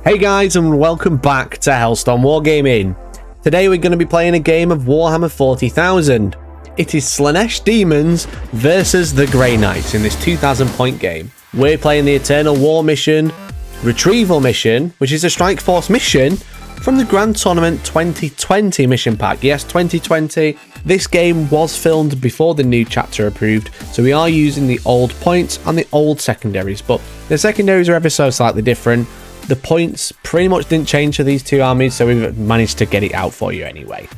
Hey guys, and welcome back to Hellstorm Wargaming. Today we're going to be playing a game of Warhammer 40,000. It is Slaanesh Demons versus the Grey Knights in this 2,000 point game. We're playing the Eternal War mission, Retrieval mission, which is a Strike Force mission from the Grand Tournament 2020 mission pack. Yes, 2020. This game was filmed before the new chapter approved, so we are using the old points and the old secondaries, but the secondaries are ever so slightly different. The points pretty much didn't change for these two armies, so we've managed to get it out for you anyway.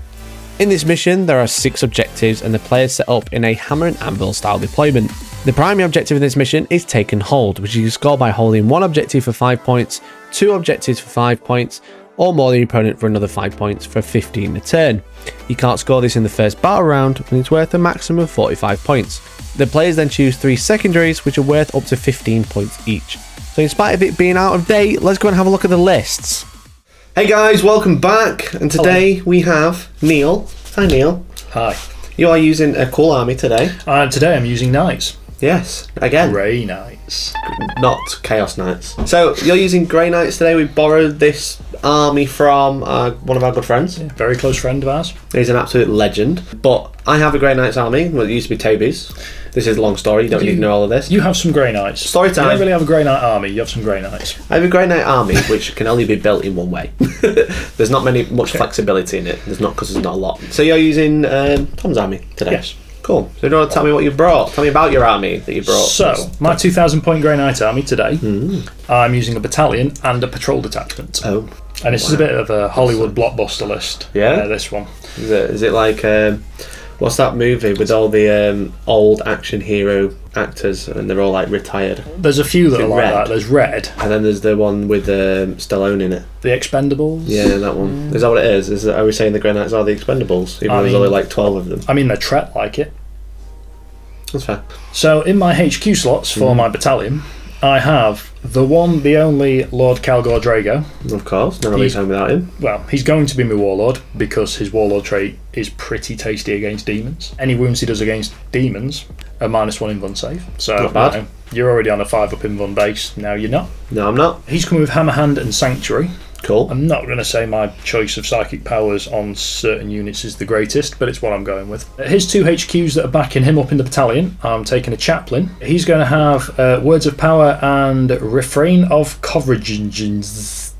In this mission, there are 6 objectives, and the players set up in a hammer and anvil style deployment. The primary objective of this mission is Take and Hold, which you can score by holding 1 objective for 5 points, 2 objectives for 5 points, or more than your opponent for another 5 points for 15 a turn. You can't score this in the first battle round, and it's worth a maximum of 45 points. The players then choose 3 secondaries, which are worth up to 15 points each. So in spite of it being out of date, let's go and have a look at the lists. Hey guys, welcome back, and today we have Neil. Hi Neil. Hi. You are using a cool army today. Today I'm using Knights. Yes, again. Grey Knights. Not Chaos Knights. So you're using Grey Knights today. We borrowed this army from one of our good friends. Yeah, very close friend of ours. He's an absolute legend. But I have a Grey Knights army. Well, it used to be Toby's. This is a long story. You don't need to know all of this. You have some Grey Knights. Story time. You don't really have a Grey Knight army. You have some Grey Knights. I have a Grey Knight army which can only be built in one way. There's not much flexibility in it. There's not, because there's not a lot. So you're using Tom's army today? Yes. Cool. So you want to tell me what you brought? Tell me about your army that you brought. So, my 2,000 point Grey Knight army today, I'm using a battalion and a patrol detachment. Oh. And this is a bit of a Hollywood blockbuster list. Yeah? This one. Is it like, what's that movie with all the old action hero actors and they're all like retired? There's a few that are like Red? that. There's Red. And then there's the one with Stallone in it. The Expendables. Yeah, that one. Is that what it is? Are we saying the Grey Knights are the Expendables? Even though there's only like 12 of them. I mean, they're Tret like it. That's fair. So in my HQ slots for my battalion, I have the one, the only Lord Calgor Drago. Of course, none of these home without him. Well, he's going to be my Warlord because his Warlord trait is pretty tasty against demons. Any wounds he does against demons are -1 invuln save. So not bad. You know, you're already on a 5 up invuln base. Now you're not. No, I'm not. He's coming with Hammerhand and Sanctuary. Cool. I'm not going to say my choice of psychic powers on certain units is the greatest, but it's what I'm going with. His 2 HQs that are backing him up in the battalion, I'm taking a Chaplain. He's going to have Words of Power and Refrain of Coverage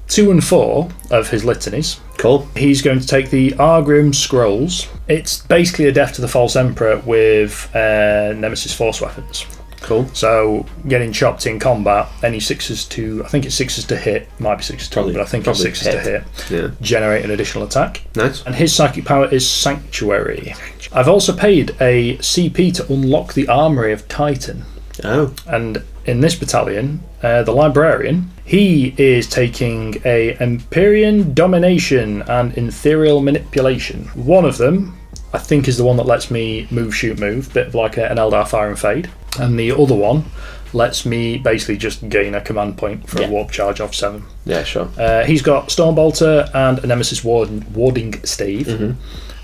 2 and 4 of his litanies. Cool. He's going to take the Argrim Scrolls. It's basically a Death to the False Emperor with Nemesis Force weapons. Cool. So getting chopped in combat, any 6s to, I think it's 6s to hit, might be 6s to, but I think it's 6s to hit. Yeah. Generate an additional attack. Nice. And his psychic power is Sanctuary. I've also paid a CP to unlock the Armory of Titan. Oh. And in this battalion, the Librarian, he is taking a Empyrean Domination and Ethereal Manipulation. One of them, I think, is the one that lets me move, shoot, move, bit of like an Eldar Fire and Fade. And the other one lets me basically just gain a command point for a warp charge of 7. Yeah, sure. He's got Stormbolter and a Nemesis Warding Stave,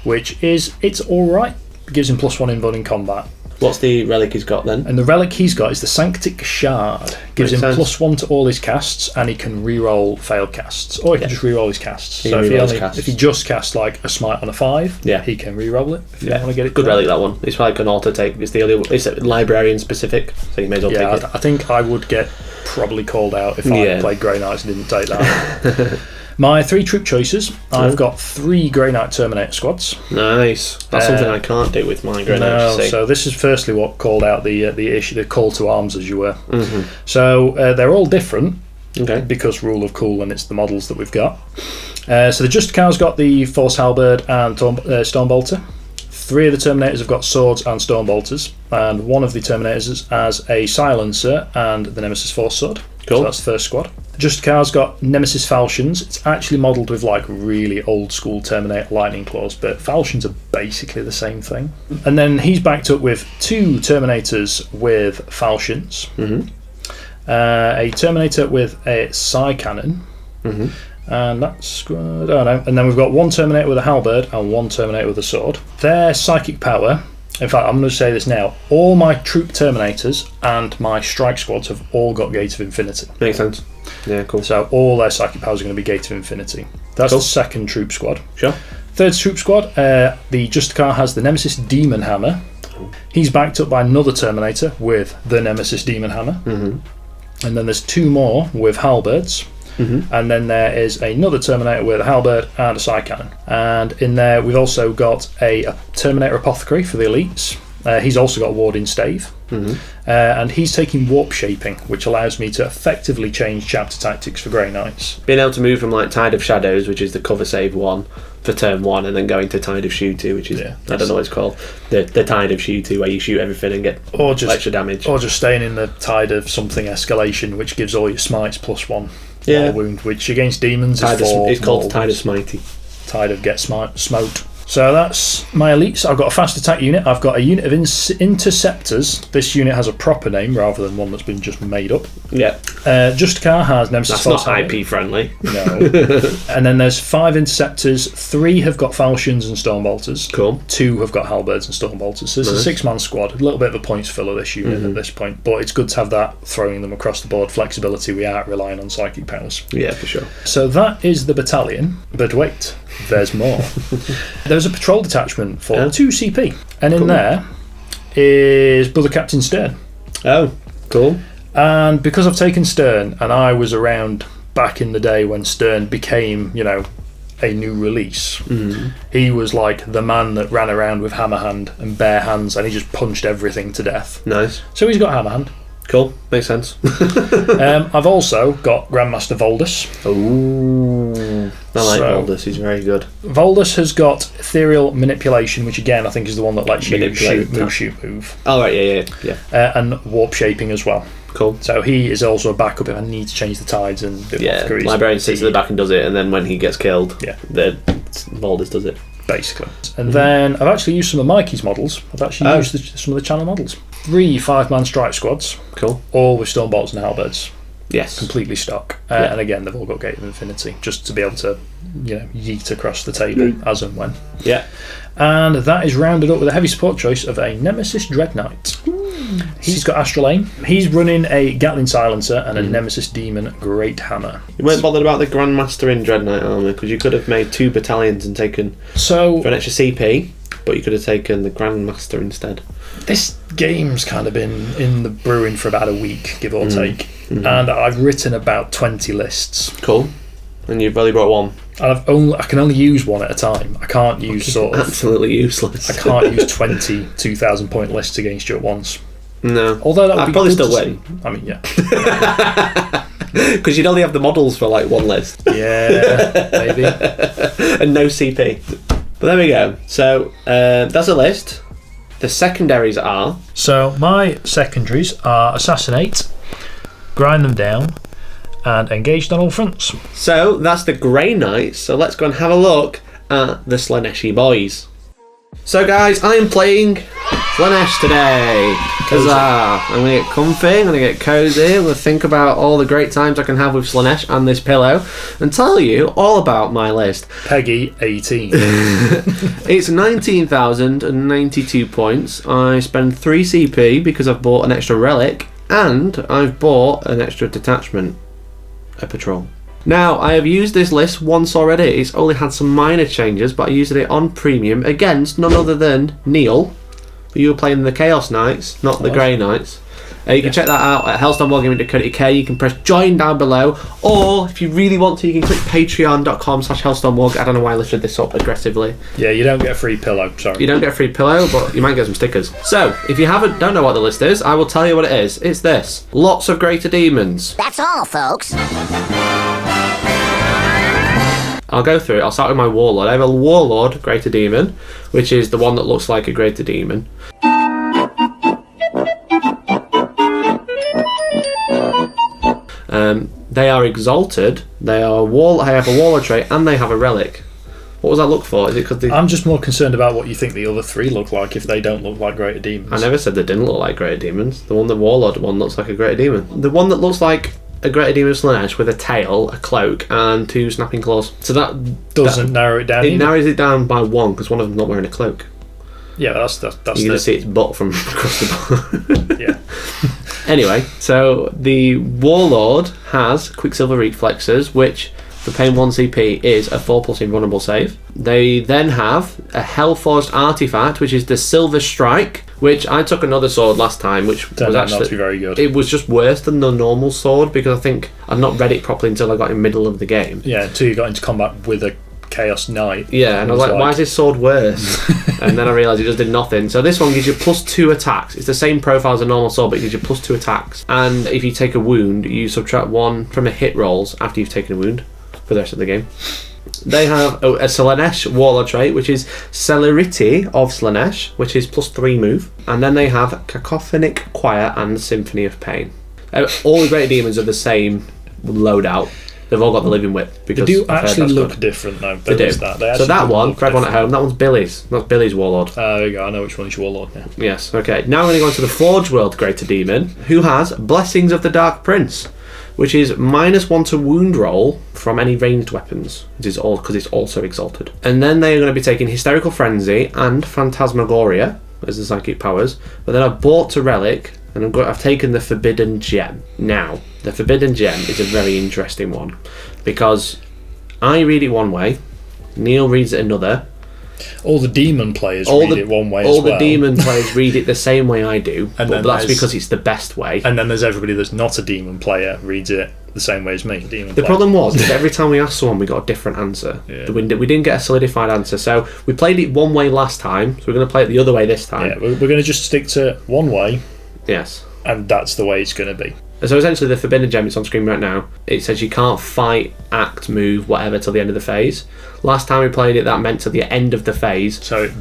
which is, it's alright. Gives him +1 invuln in combat. What's the relic he's got then? And the relic he's got is the Sanctic Shard. Gives him Makes sense. +1 to all his casts, and he can re-roll failed casts. Or he can just re-roll his casts. He So can if re-roll his casts. if he just casts like a Smite on a 5, Yeah. he can re-roll it if you want to get it. Good done. relic, that one. It's probably an auto take. It's the only. It's Librarian specific, so you may as well Yeah, take it. I think I would get probably called out if I played Grey Knights and didn't take that. My 3 troop choices, I've got 3 Grey Knight Terminator squads. Nice. That's something I can't do with my Grey Knights. No, so this is firstly what called out the issue, the call to arms, as you were. So they're all different. Okay. Because rule of cool, and it's the models that we've got. So the Justicars got the Force Halberd and Stormbolter. 3 of the Terminators have got swords and Stormbolters, and 1 of the Terminators has a Silencer and the Nemesis Force Sword. Cool. So that's the first squad. Justicars got Nemesis Falchions. It's actually modelled with like really old school Terminator lightning claws, but Falchions are basically the same thing. And then he's backed up with 2 Terminators with Falchions, a Terminator with a Psy Cannon, and that's squad. Oh no! And then we've got 1 Terminator with a halberd and 1 Terminator with a sword. Their psychic power. In fact, I'm going to say this now. All my troop Terminators and my strike squads have all got Gates of Infinity. Makes sense. Yeah, cool. So all their psychic powers are going to be Gate of Infinity. That's Cool. the second troop squad. Sure. Third troop squad, the Justicar has the Nemesis Demon Hammer. He's backed up by another Terminator with the Nemesis Demon Hammer. And then there's two more with halberds. And then there is another Terminator with a halberd and a side cannon. And in there we've also got a Terminator Apothecary for the elites. He's also got a Warding Stave. And he's taking warp shaping, which allows me to effectively change chapter tactics for Grey Knights. Being able to move from like Tide of Shadows, which is the cover save one for turn 1, and then going to Tide of Shootu, which is, I don't know what it's called, the Tide of Shootu, where you shoot everything and get extra damage. Or just staying in the Tide of something escalation, which gives all your smites +1 mortal wound, which against demons is 4. It's called Tide of Smitey. Tide of Get Smote. So that's my elites. I've got a fast attack unit. I've got a unit of interceptors. This unit has a proper name rather than one that's been just made up. Yeah. Justicar has Nemesis. That's not IP friendly. No. And then there's 5 interceptors. 3 have got falchions and stormbolters. Cool. 2 have got halberds and stormbolters. So it's a 6-man squad. A little bit of a points filler this unit at this point, but it's good to have that throwing them across the board flexibility. We are relying on psychic powers. Yeah, for sure. So that is the battalion. But wait, there's more. There's a patrol detachment for 2 CP, and in there is Brother Captain Stern. Oh, cool. And because I've taken Stern, and I was around back in the day when Stern became, a new release, he was like the man that ran around with hammer hand and bare hands, and he just punched everything to death. Nice. So he's got hammer hand. Cool, makes sense. I've also got Grandmaster Voldus. Ooh, I like Voldus, he's very good. Voldus has got Ethereal Manipulation, which again I think is the one that lets you shoot, move. Oh, right, yeah. And Warp Shaping as well. Cool. So he is also a backup if I need to change the tides and do Apothecaries. Librarian sits at the back and does it, and then when he gets killed, the Voldus does it. Basically. And then I've actually used some of Mikey's models. I've actually used some of the channel models. 3 5-man strike squads. Cool. All with Stormbolts and halberds. Yes. Completely stock. And again, they've all got Gate of Infinity, just to be able to, yeet across the table as and when. Yeah. And that is rounded up with a heavy support choice of a Nemesis Dread Knight. He's got Astral Aim. He's running a Gatling Silencer and a Nemesis Demon Great Hammer. You weren't bothered about the Grandmaster in Dread Knight armour, because you could have made 2 battalions and taken for an extra CP, but you could have taken the Grandmaster instead. This game's kind of been in the brewing for about a week, give or take, and I've written about 20 lists. Cool. And you've only brought 1. And I can only use 1 at a time. I can't use absolutely useless. I can't use 20 2,000 point lists against you at once. No. Although that would I'd probably still win. I mean, yeah. Because you'd only have the models for like 1 list. Yeah, maybe. And no CP. But there we go. So that's a list. The secondaries are... So my secondaries are Assassinate, Grind Them Down, and Engaged on all fronts. So that's the Grey Knights. So let's go and have a look at the Slaaneshi boys. So guys, I am playing Slaanesh today. Huzzah! I'm going to get comfy, I'm going to get cozy, I'm going to think about all the great times I can have with Slaanesh and this pillow, and tell you all about my list. Peggy 18. It's 19,092 points. I spend 3 CP because I've bought an extra relic, and I've bought an extra detachment, a patrol. Now, I have used this list once already. It's only had some minor changes, but I used it on premium against none other than Neil. You were playing the Chaos Knights, not the Grey Knights. You can check that out at hellstormwargaming.co.uk. You can press join down below, or if you really want to, you can click patreon.com/hellstormwarg. I don't know why I lifted this up aggressively. Yeah, you don't get a free pillow, sorry. You don't get a free pillow, but you might get some stickers. So, if you don't know what the list is, I will tell you what it is. It's this. Lots of Greater Demons. That's all, folks. I'll go through it. I'll start with my Warlord. I have a Warlord Greater Demon, which is the one that looks like a Greater Demon. They are exalted. They are I have a Warlord trait, and they have a relic. What was that look for? Is it because I'm just more concerned about what you think the other 3 look like if they don't look like Greater Demons. I never said they didn't look like Greater Demons. The Warlord one looks like a Greater Demon. The one that looks like a Greater Demon Slaanesh with a tail, a cloak, and 2 snapping claws. So that doesn't narrow it down. It narrows it down by 1 because one of them's not wearing a cloak. Yeah, that's you can see its butt from across the bar. Yeah. Anyway, so the Warlord has Quicksilver Reflexes, which for paying 1 CP is a 4+ invulnerable save. They then have a Hellforged Artifact, which is the Silver Strike, which I took another sword last time, which Turned was out actually not to be very good. It was just worse than the normal sword because I think I'd not read it properly until I got in the middle of the game. Yeah, until you got into combat with a Chaos Knight. Yeah, and I was like, why is this sword worse? And then I realised it just did nothing. So this one gives you +2 attacks. It's the same profile as a normal sword, but it gives you +2 attacks. And if you take a wound, you subtract 1 from a hit rolls after you've taken a wound for the rest of the game. They have a Slaanesh Warlord trait, which is Celerity of Slaanesh, which is +3 move. And then they have Cacophonic Choir and Symphony of Pain. All the Great Demons are the same loadout. They've all got the Living Whip. They Because do I've heard actually that's look good. different, though. They do. So that one, for everyone at home, that one's Billy's. That's Billy's Warlord. There you go, I know which one's your Warlord now. Yes, okay. Now we're going to go on to the Forge World Greater Demon, who has Blessings of the Dark Prince, which is -1 to wound roll from any ranged weapons. It is all because it's also exalted. And then they are going to be taking Hysterical Frenzy and Phantasmagoria as the psychic powers. But then I've bought to Relic, and I've taken the Forbidden Gem. Now, the Forbidden Gem is a very interesting one because I read it one way, Neil reads it another. All the demon players read it one way as well. All the demon players read it the same way I do, And but then that's there's- because it's the best way. And then there's everybody that's not a demon player reads it the same way as me. The problem was is every time we asked someone, we got a different answer. Yeah. We didn't get a solidified answer, so we played it one way last time, so we're going to play it the other way this time. Yeah, we're going to just stick to one way, Yes. and that's the way it's going to be. So essentially, the Forbidden Gem, it's on screen right now. It says you can't fight, act, move, whatever till the end of the phase. Last time we played it, that meant till the end of the phase. So it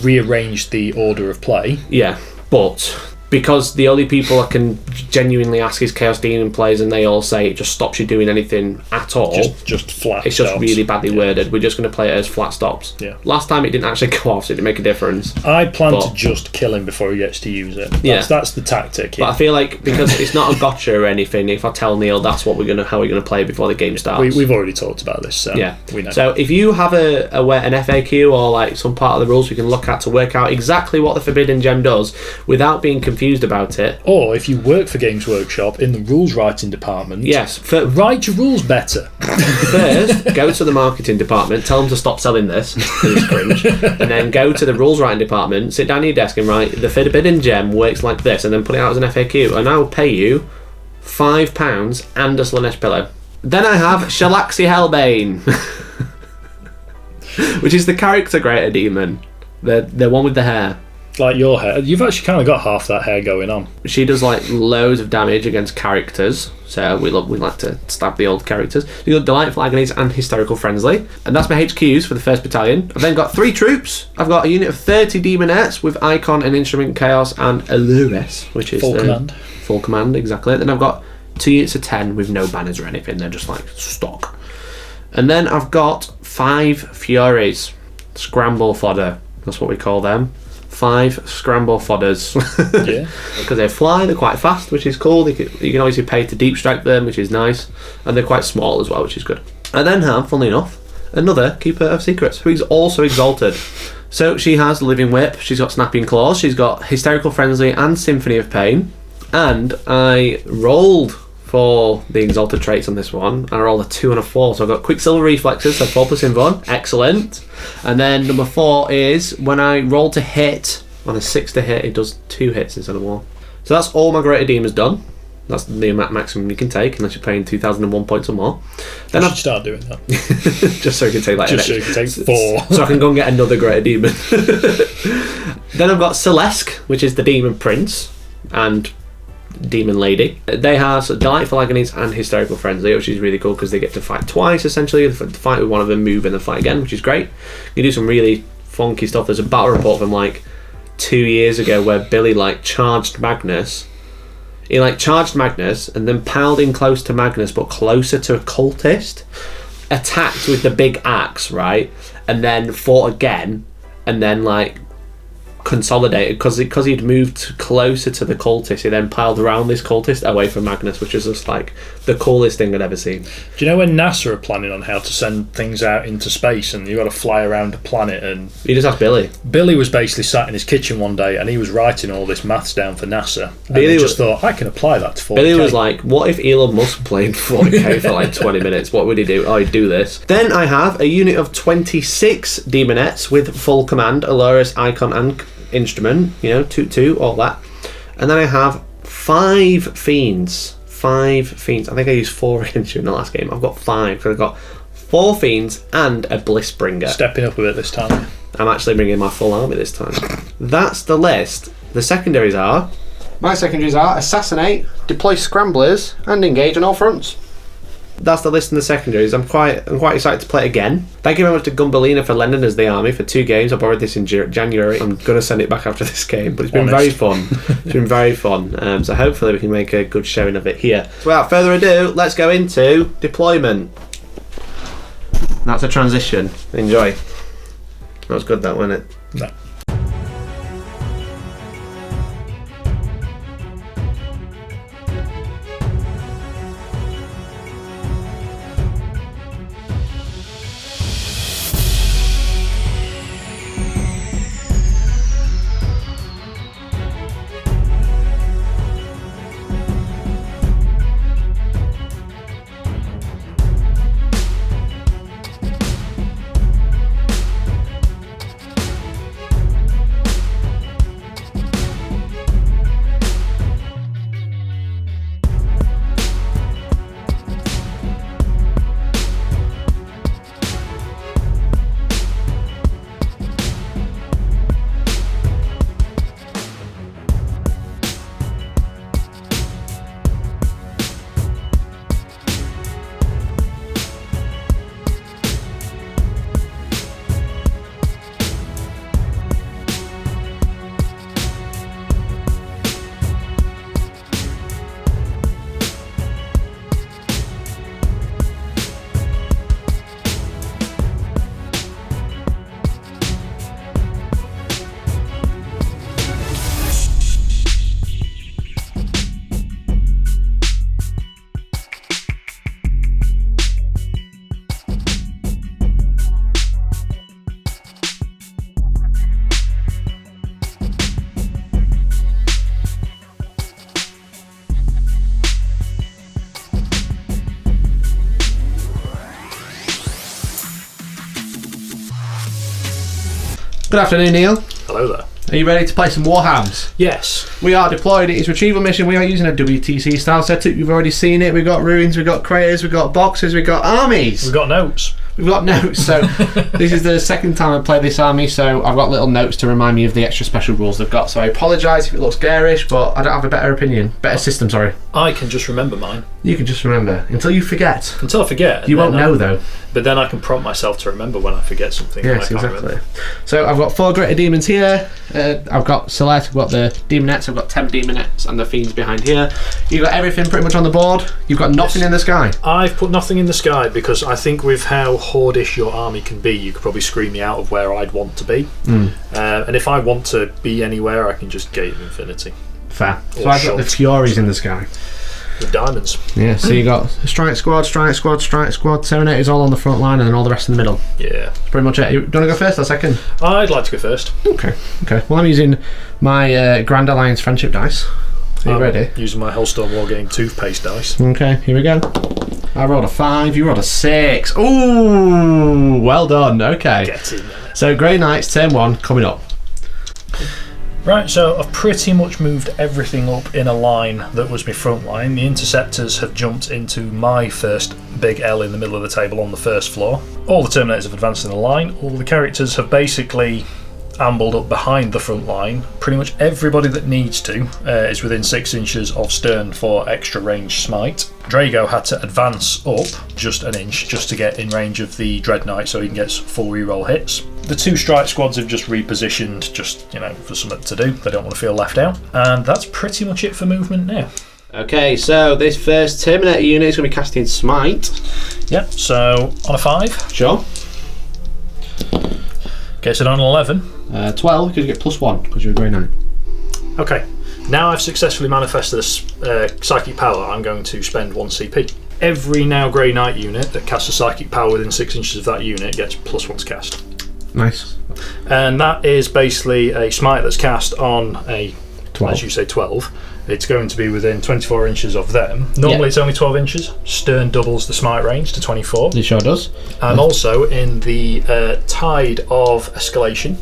rearranged the order of play. Yeah, but because the only people I can genuinely ask is Chaos Demon players, and they all say it just stops you doing anything at all. Just flat. It's just stops. really badly worded. We're just going to play it as flat stops. Yeah. Last time it didn't actually go off, so it didn't make a difference. I plan But- to just kill him before he gets to use it. Yeah. That's the tactic. But I feel like because it's not a gotcha or anything, if I tell Neil that's what how we're gonna play it before the game starts. We've already talked about this, so Yeah. we know. So if you have an FAQ or like some part of the rules we can look at to work out exactly what the Forbidden Gem does without being confused about it. Or if you work for Games Workshop in the rules writing department, Yes. write your rules better. First, go to the marketing department, tell them to stop selling this, 'cause it's cringe, and then go to the rules writing department, sit down at your desk and write, the Forbidden Gem works like this, and then put it out as an FAQ, and I will pay you £5 and a Slaanesh pillow. Then I have Shalaxi Hellbane, which is the character Greater Demon, the one with the hair. Like your hair. You've actually kind of got half that hair going on. She does like loads of damage against characters, so we like to stab the old characters. You got Delightful Agonies and Hysterical Frenzy, and that's my HQs for the 1st Battalion. I've then got 3 troops. I've got a unit of 30 Demonettes with Icon and Instrument Chaos and Allures, which is Full command. Full command, exactly. Then I've got 2 units of 10 with no banners or anything. They're just like stock. And then I've got 5 Furies, Scramble Fodder. That's what we call them. 5 scramble fodders. Yeah. Because they fly, they're quite fast, which is cool. You can obviously pay to deep strike them, which is nice. And they're quite small as well, which is good. I then have, funnily enough, another Keeper of Secrets, who is also exalted. So she has Living Whip, she's got Snapping Claws, she's got Hysterical Frenzy and Symphony of Pain. And I rolled for the exalted traits on this one, and I rolled a 2 and a 4, so I've got Quicksilver Reflexes, so 4+ Invuln, excellent. And then number 4 is when I roll to hit, on a 6 to hit, it does 2 hits instead of 1. So that's all my Greater Demons done. That's the maximum you can take, unless you're paying 2001 points or more. Then I I've should start doing that. just so I can take like Just so an you can extra- take 4. so I can go and get another Greater Demon. Then I've got Celeste, which is the Demon Prince, and Demon Lady. They have Delightful Agonies and Hysterical Frenzy, which is really cool because they get to fight twice essentially. They fight with one of them, move, and then fight again, which is great. You do some really funky stuff. There's a battle report from like 2 years ago where Billy like charged Magnus. He like charged Magnus and then piled in close to Magnus, but closer to a cultist. Attacked with the big axe, right, and then fought again, and then like consolidated because he'd moved closer to the cultist. He then piled around this cultist away from Magnus, which was just like the coolest thing I'd ever seen. Do you know when NASA are planning on how to send things out into space and you've got to fly around a planet? And You just asked Billy. Billy was basically sat in his kitchen one day and he was writing all this maths down for NASA. And Billy he just thought, I can apply that to 40K. Billy was like, what if Elon Musk played 40k for like 20 minutes? What would he do? Oh, he'd do this. Then I have a unit of 26 demonettes with full command, Aloris, icon and instrument, toot toot, all that. And then I have 5 fiends. 5 fiends. I think I used 4 against you in the last game. I've got 5 because I've got 4 fiends and a Blissbringer. Stepping up a bit this time. I'm actually bringing my full army this time. That's the list. The secondaries are... My secondaries are Assassinate, Deploy Scramblers, and Engage on all fronts. That's the list in the secondaries. I'm quite excited to play it again. Thank you very much to Gumballina for lending us the army for 2 games. I borrowed this in January. I'm going to send it back after this game, but it's been very fun. It's been very fun. So hopefully we can make a good showing of it here. So without further ado, let's go into deployment. That's a transition. Enjoy. That was good, that, wasn't it? No. Good afternoon, Neil. Hello there. Are you ready to play some Warhams? Yes. We are deployed. It is retrieval mission. We are using a WTC style setup. You've already seen it. We've got ruins, we've got craters, we've got boxes, we've got armies. We've got notes. We've got notes. So this is the second time I've played this army, so I've got little notes to remind me of the extra special rules they've got. So I apologise if it looks garish, but I don't have a better opinion. Better system, sorry. I can just remember mine. You can just remember. Until you forget. Until I forget. You won't know, though. But then I can prompt myself to remember when I forget something. Yes, exactly. So I've got 4 greater demons here. I've got Select, I've got the demonettes, I've got 10 demonettes and the fiends behind here. You've got everything pretty much on the board. You've got nothing in the sky. I've put nothing in the sky because I think with how hordish your army can be, you could probably screen me out of where I'd want to be. And if I want to be anywhere, I can just Gate of Infinity. Fair. So I've got the Furies in the sky. With diamonds. Yeah, so you got Strike Squad, Serenators all on the front line, and then all the rest in the middle. Yeah. That's pretty much it. Do you want to go first or second? I'd like to go first. Okay. Well, I'm using my Grand Alliance Friendship dice. Are you ready? Using my Hellstorm Wargame toothpaste dice. Okay, here we go. I rolled a 5, you rolled a 6. Ooh, well done. Okay. Get in there. So, Grey Knights, turn 1, coming up. Right, so I've pretty much moved everything up in a line that was my front line. The interceptors have jumped into my first big L in the middle of the table on the first floor. All the Terminators have advanced in a line. All the characters have basically ambled up behind the front line. Pretty much everybody that needs to is within 6 inches of Stern for extra range smite. Drago had to advance up just an inch just to get in range of the Dread Knight so he can get full reroll hits. The 2 strike squads have just repositioned just, for something to do. They don't want to feel left out. And that's pretty much it for movement now. Okay, so this first Terminator unit is going to be casting Smite. Yep, so on a 5. Sure. Okay, so on an 11. 12 because you get +1 because you're a Grey Knight. Okay. Now I've successfully manifested a psychic power, I'm going to spend 1 CP. Every now Grey Knight unit that casts a psychic power within 6 inches of that unit gets +1 to cast. Nice. And that is basically a smite that's cast on a 12. As you say, 12. It's going to be within 24 inches of them. Normally it's only 12 inches. Stern doubles the smite range to 24. It sure does. And also in the Tide of Escalation.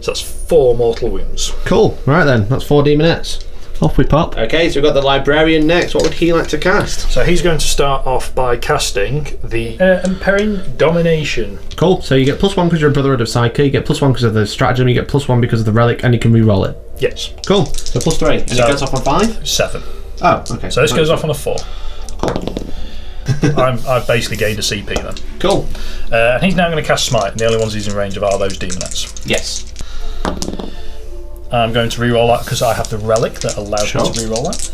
So that's 4 mortal wounds. Cool. Right then, that's 4 demonettes. Off we pop. Okay, so we've got the Librarian next. What would he like to cast? So he's going to start off by casting the Imperial Domination. Cool. So you get +1 because you're a Brotherhood of Psyche, you get +1 because of the stratagem, you get +1 because of the relic, and you can re-roll it. Yes. Cool. So +3. And it goes off on 5? 7. Oh, okay. So this goes off on a 4. I've basically gained a CP then. Cool. And he's now going to cast Smite, and the only ones he's in range of are those demonettes. Yes. I'm going to re-roll that because I have the relic that allows me to re-roll that.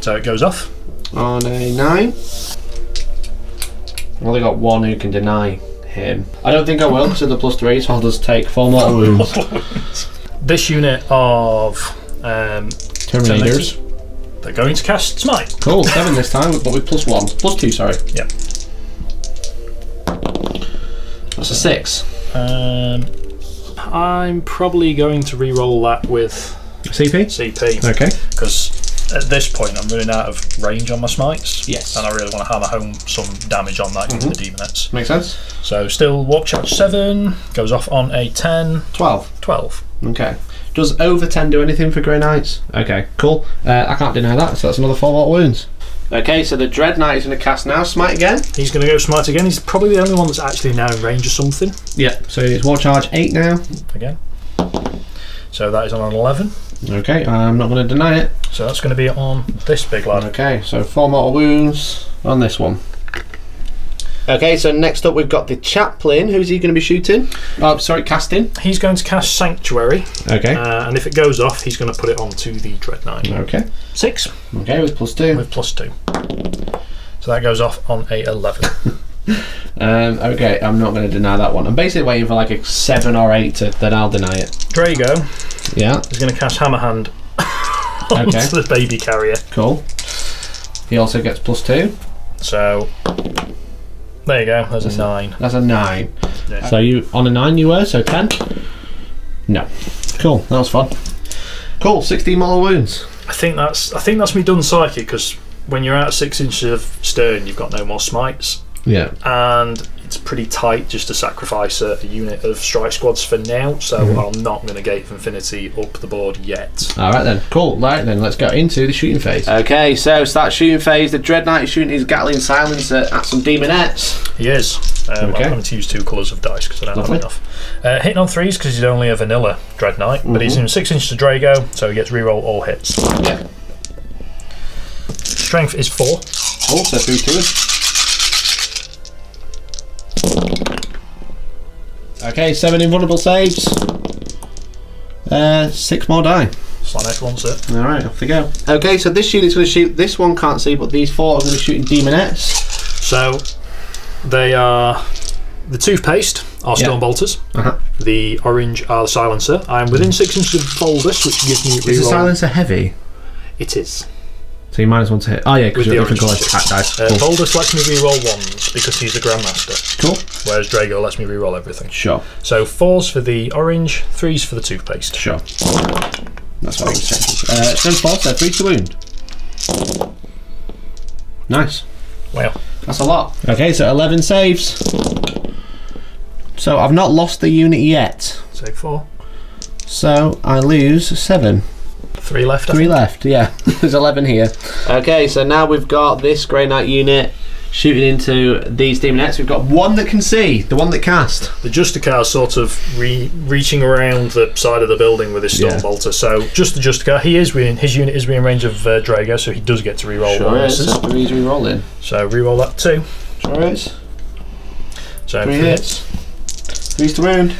So it goes off. On a 9. I've only got 1 who can deny him. I don't think I will because of the +3, so I'll just take 4 mortal wounds. This unit of Terminators. They're going to cast Smite. Cool, 7 this time, but with +1. +2, sorry. Yeah. That's a 6. I'm probably going to re-roll that with CP. Okay. Because at this point I'm running out of range on my smites. Yes. And I really want to hammer home some damage on that using the demonettes. Makes sense. So still warp charge 7 goes off on a 10. 12. 12. Okay. Does over 10 do anything for Grey Knights? Okay, cool. I can't deny that, so that's another 4 mortal wounds. Okay, so the Dread Knight is going to cast now. Smite again. He's going to go Smite again. He's probably the only one that's actually now in range of something. Yeah, so it's war charge 8 now. Again. So that is on an 11. Okay, I'm not going to deny it. So that's going to be on this big lad. Okay, so 4 mortal wounds on this one. Okay, so next up we've got the Chaplain. Who's he going to be shooting? Oh, sorry, casting. He's going to cast Sanctuary. Okay. And if it goes off, he's going to put it onto the Dread Knight. Okay. 6. Okay, with +2. With +2. So that goes off on a 11. Okay, I'm not going to deny that one. I'm basically waiting for like a 7 or 8 then I'll deny it. Drago. Yeah. He's going to cast Hammer Hand onto the baby carrier. Cool. He also gets +2. So there you go. There's a 9. That's a 9. Yeah. So you on a 9 you were, so 10? No. Cool, that was fun. Cool, 16 mortal wounds. I think that's me done psychic because when you're out of 6 inches of stern, you've got no more smites. Yeah. And it's pretty tight just to sacrifice a unit of strike squads for now, so I'm not going to Gate of Infinity up the board yet. Alright then, cool. Right then, let's go into the shooting phase. Okay, so start shooting phase. The Dread Knight is shooting his Gatling Silencer at some demonettes. He is. I'm having to use 2 colours of dice because I don't have enough. Hitting on 3s because he's only a vanilla Dread Knight, but he's in 6 inches of Drago, so he gets reroll all hits. Yeah. Strength is 4. Also 3 to him. Okay, 7 invulnerable saves. 6 more die. Slaanesh wants it. Alright, off we go. Okay, so this unit's going to shoot. This one can't see, but these 4 are going to be shooting demonettes. So they are the Toothpaste are Stormbolters. The orange are the Silencer. I'm within 6 inches of Boldus, which gives me reroll. Is the Silencer heavy? It is. So you -1 to hit. Oh yeah, because you're different colours attack dice. Cool. Boldus lets me reroll 1s because he's the Grandmaster. Cool. Whereas Drago lets me reroll everything. Sure. So 4s for the orange, 3s for the Toothpaste. Sure. That's what I was checking. Strength 4, so 3 to wound. Nice. Wow. That's a lot. Okay, so 11 saves. So I've not lost the unit yet. Save 4. So I lose 7. 3 left. 3 left, yeah. There's 11 here. Okay, so now we've got this Grey Knight unit shooting into these demonettes. We've got one that can see, the one that cast. The Justicar sort of reaching around the side of the building with his Stormbolter. So just the Justicar, his unit is within range of Drago, so he does get to reroll. Sure is. So he's re-rolling. So reroll that 2. Sure is. So 3 hits. 3's to wound.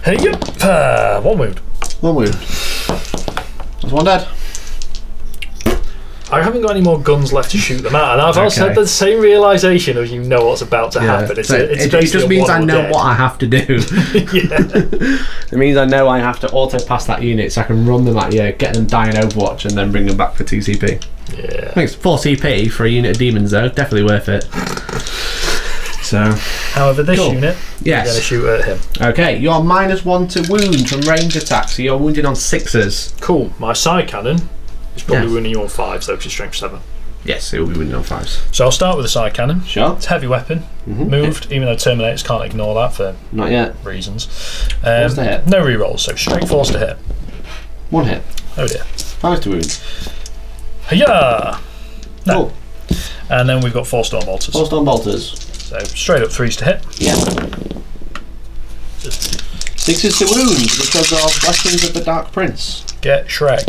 Yep. 1 wound. 1 wound. That's 1 dead. I haven't got any more guns left to shoot them at, and I've also had the same realisation of you know what's about to happen. It's it just means I know what I have to do. It means I know I have to auto pass that unit so I can run them at you, get them dying Overwatch, and then bring them back for 2 CP. Yeah. Thanks. 4 CP for a unit of demons though, definitely worth it. So, however, this unit, yes, I'm going to shoot at him. Okay, you're -1 to wound from range attacks, so you're wounded on 6s. Cool. My side cannon is probably wounding you on 5s though, because it's strength 7. Yes, it will be wounded on 5s. So I'll start with the side cannon. Sure. It's a heavy weapon, moved, even though Terminators can't ignore that for not yet reasons. What's the hit? No rerolls, so straight force to hit. 1 hit. Oh dear. 5 to wound. Hiya! No. Cool. And then we've got 4 Storm Bolters. 4 Storm Bolters. So straight up 3s to hit. Yeah. 6s to wound because of Blessings of the Dark Prince. Get shreked.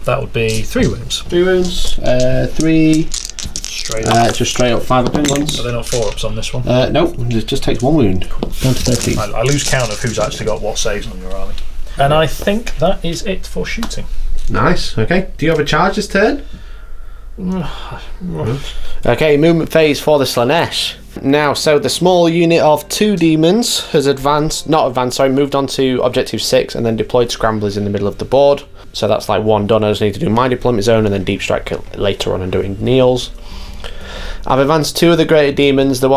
That would be 3 wounds. 3 wounds. 3. Straight up. Just straight up 5 up in ones. Are they not 4-ups on this one? Nope, it just takes 1 wound. Down to 13. I lose count of who's actually got what saves on your army. And I think that is it for shooting. Nice, okay. Do you have a charge this turn? Okay, movement phase for the Slaanesh. Now, so the small unit of 2 demons has moved on to objective 6 and then deployed scramblers in the middle of the board. So that's like 1 done. I just need to do my deployment zone and then deep strike later on and do it in Neil's. I've advanced 2 of the greater demons. The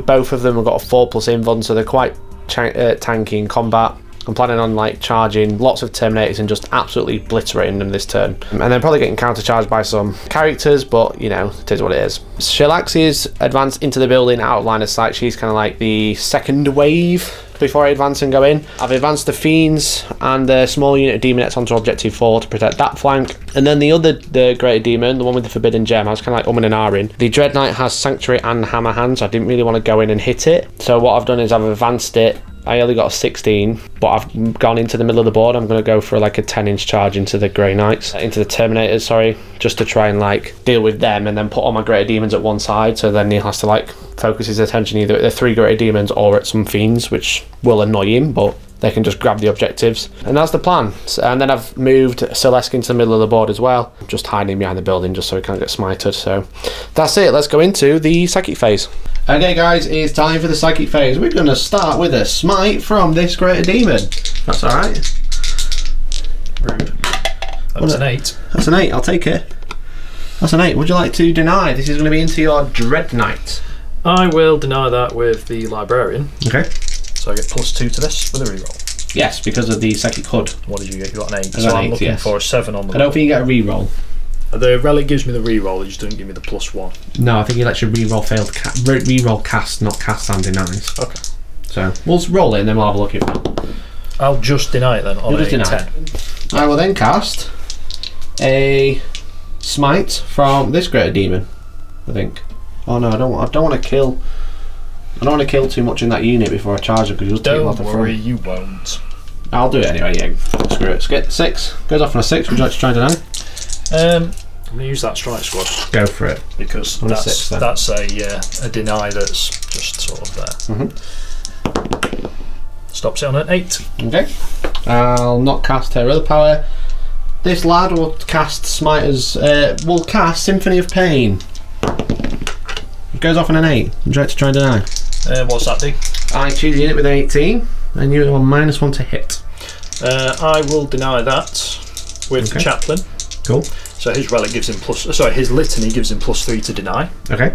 both of them have got a 4+ invuln, so they're quite tanky in combat. I'm planning on like charging lots of Terminators and just absolutely obliterating them this turn. And then probably getting countercharged by some characters, but you know, it is what it is. Shelaxi's advanced into the building out of line of sight. She's kind of like the second wave before I advance and go in. I've advanced the Fiends and the small unit of Demonettes onto objective 4 to protect that flank. And then the greater demon, the one with the forbidden gem, I was kind of like and ahhing. The Dread Knight has Sanctuary and Hammer Hand, so I didn't really want to go in and hit it. So what I've done is I've advanced it. I only got a 16, but I've gone into the middle of the board. I'm going to go for like a 10-inch charge into the Grey Knights, into the Terminators, sorry, just to try and like deal with them and then put all my greater demons at one side, so then Neil has to like focus his attention either at the 3 greater demons or at some Fiends, which will annoy him, but they can just grab the objectives. And that's the plan. And then I've moved Celeste into the middle of the board as well, just hiding behind the building just so he can't get smited. So that's it. Let's go into the psychic phase. Okay guys, it's time for the psychic phase. We're going to start with a smite from this greater demon. That's alright. Rude. That was an 8. That's an 8, I'll take it. That's an 8. Would you like to deny? This is going to be into your Dread Knight. I will deny that with the Librarian. Okay. So I get +2 to this with a reroll. Yes, because of the psychic hood. What did you get? You got an 8. I got So an I'm 8, looking yes. for a 7 on the I don't think you get a reroll. The relic gives me the reroll, it just doesn't give me the +1. No, I think he lets you reroll failed reroll cast, not cast and denies. Okay. So we'll roll it and then we'll have a look at it. I'll just deny it then on a 10. I will then cast a smite from this greater demon, I think. Oh no, I don't want to kill. I don't want to kill too much in that unit before I charge him because you'll take a lot of Don't worry, you won't. I'll do it anyway. Yeah, screw it. Skip 6 goes off on a 6. Would you like to try and deny? I'm going to use that strike squad Go for it. because On a 6 then. that's a deny that's just sort of there. Stops it on an 8. Okay. I'll not cast her other power. This lad will cast Smiter's. Will cast Symphony of Pain. It goes off on an 8. Would you like to try and deny? What's that do? I choose a unit with an 18, and you are -1 to hit. I will deny that with Okay. Chaplain. Cool. So his relic gives him his litany gives him +3 to deny, Okay.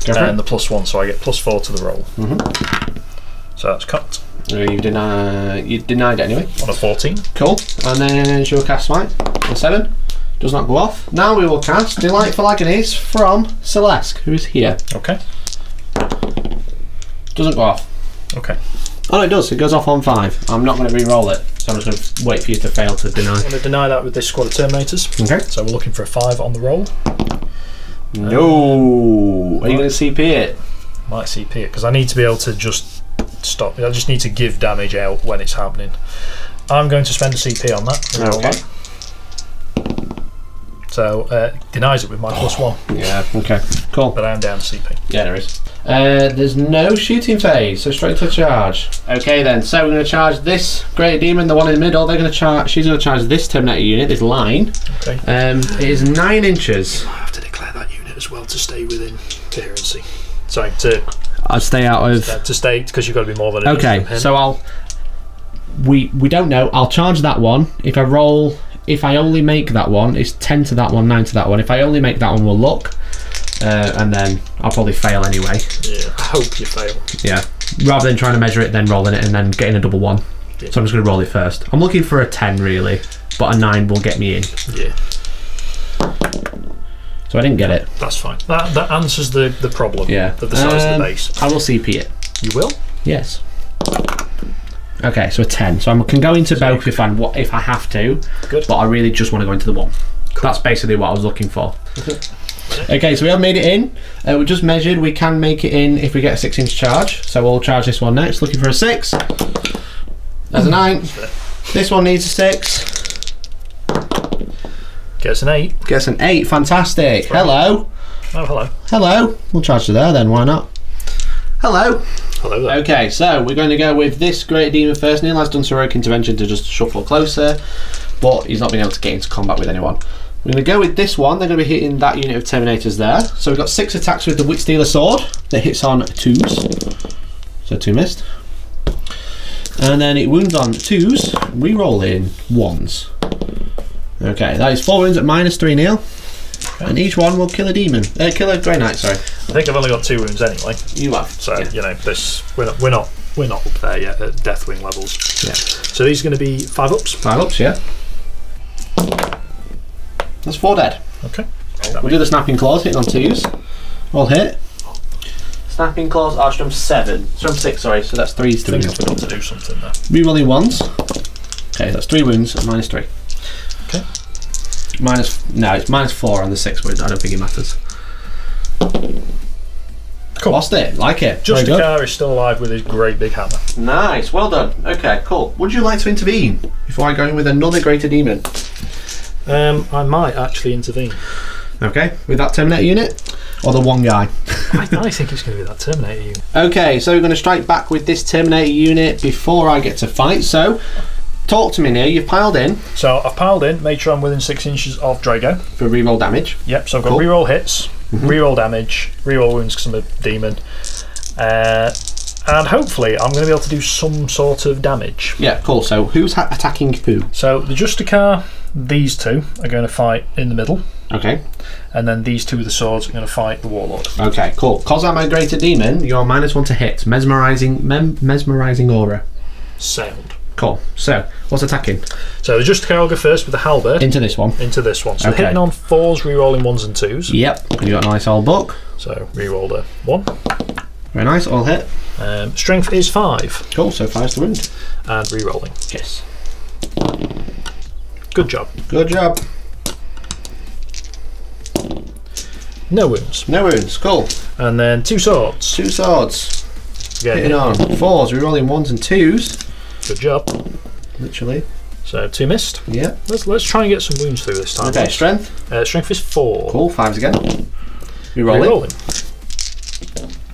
Go for and the +1, so I get +4 to the roll. So that's cut it. You denied it anyway. on a 14. Cool. And then she'll cast Smite on 7. Does not go off. Now we will cast Delightful Agonies from Celeste, who is here. Okay. Doesn't go off. Okay. Oh, it does. It goes off on 5. I'm not going to re-roll it, so I'm just going to wait for you to fail to deny. I'm going to deny that with this squad of Terminators. Okay. So we're looking for a 5 on the roll. No. Are you going to CP it? Might CP it because I need to be able to just stop. I just need to give damage out when it's happening. I'm going to spend a CP on that. Okay. So denies it with my +1. Yeah, okay. Cool. But I am down to CP. Yeah, there is. There's no shooting phase, so straight to charge. Okay then, so we're going to charge this Great Demon, the one in the middle. They're going to charge. She's going to charge this Terminator unit, this line. Okay. It is 9 inches. I have to declare that unit as well to stay within coherency. Sorry, to I'll stay out of. to stay, because you've got to be more than an inch Okay, from him. so I'll. We don't know. I'll charge that one. If I roll, if I only make that one, it's 10 to that one, 9 to that one. If I only make that one, we'll look. And then I'll probably fail anyway. Yeah, I hope you fail. Yeah. Rather than trying to measure it, then rolling it, and then getting a double 1. Yeah. So I'm just going to roll it first. I'm looking for a 10 really, but a 9 will get me in. Yeah. So I didn't get it. That's fine. That answers the problem. Yeah. Of the size of the base. I will CP it. You will? Yes. Okay, so a 10. So I can go into both if I have to. Good. But I really just want to go into the 1. Cool. That's basically what I was looking for. Okay, so we have made it in. We just measured. We can make it in if we get a 6-inch charge. So we'll charge this one next. Looking for a 6. There's a 9. This one needs a 6. Gets an 8. Gets an 8. Fantastic. Hello. Oh, hello. Hello. We'll charge to there then. Why not? Hello. Hello there. Okay, so we're going to go with this Great Demon first. Neil has done some heroic intervention to just shuffle closer, but he's not been able to get into combat with anyone. We're going to go with this one. They're going to be hitting that unit of Terminators there. So we've got 6 attacks with the Wit Stealer Sword that hits on 2s. So 2 missed. And then it wounds on 2s. We roll in 1s. Okay, that is 4 wounds at -3, Neil. Okay. And each one will kill a demon. Kill a Grey Knight, sorry. I think I've only got 2 wounds anyway. You have. So, yeah. you know, this we're not up there yet at Deathwing levels. Yeah. So these are going to be 5 ups. 5 ups, yeah. That's 4 dead. Okay. We'll do the Snapping Claws, hitting on 2s. All hit. Snapping Claws, Archstrom 7. Strom 6, sorry, so that's 3 I think I've got to do something there. Rerolling 1s. Okay, that's 3 wounds at -3. Okay. No, it's -4 on the 6 wounds. I don't think it matters. Cool. Lost it, like it. Justicar is still alive with his great big hammer. Nice, well done. Okay, cool. Would you like to intervene before I go in with another Greater Demon? I might actually intervene. Okay, with that Terminator unit? Or the one guy? I think it's going to be that Terminator unit. Okay, so we're going to strike back with this Terminator unit before I get to fight. So, talk to me now. You've piled in. So I've piled in, made sure I'm within 6 inches of Drago. For reroll damage. Yep, so I've got Cool. reroll hits, reroll damage, reroll wounds because I'm a demon. And hopefully I'm going to be able to do some sort of damage. Yeah, cool. So, who's attacking who? So the Justicar, these two are going to fight in the middle. Okay. And then these two with the swords are going to fight the Warlord. Okay, cool. Because I'm a Greater Demon, you're -1 to hit. Mesmerizing aura. Sound. Cool. So, what's attacking? So the Justicar will go first with the halberd Into this one. into this one. So Okay. hitting on 4s, rerolling 1s and 2s. Yep. You got a nice old book. So rerolled a 1. Very nice. All hit. Strength is 5 Cool. So 5's the wound. and rerolling. Yes. Good job. Good job. No wounds. No wounds. Cool. And then 2 swords. 2 swords. Again, Hitting on 4s, rerolling 1s and 2s. good job. Literally. So 2 missed. Yeah. Let's try and get some wounds through this time. Okay. Strength. Strength is 4. Cool. 5's again. Rerolling. Rerolling.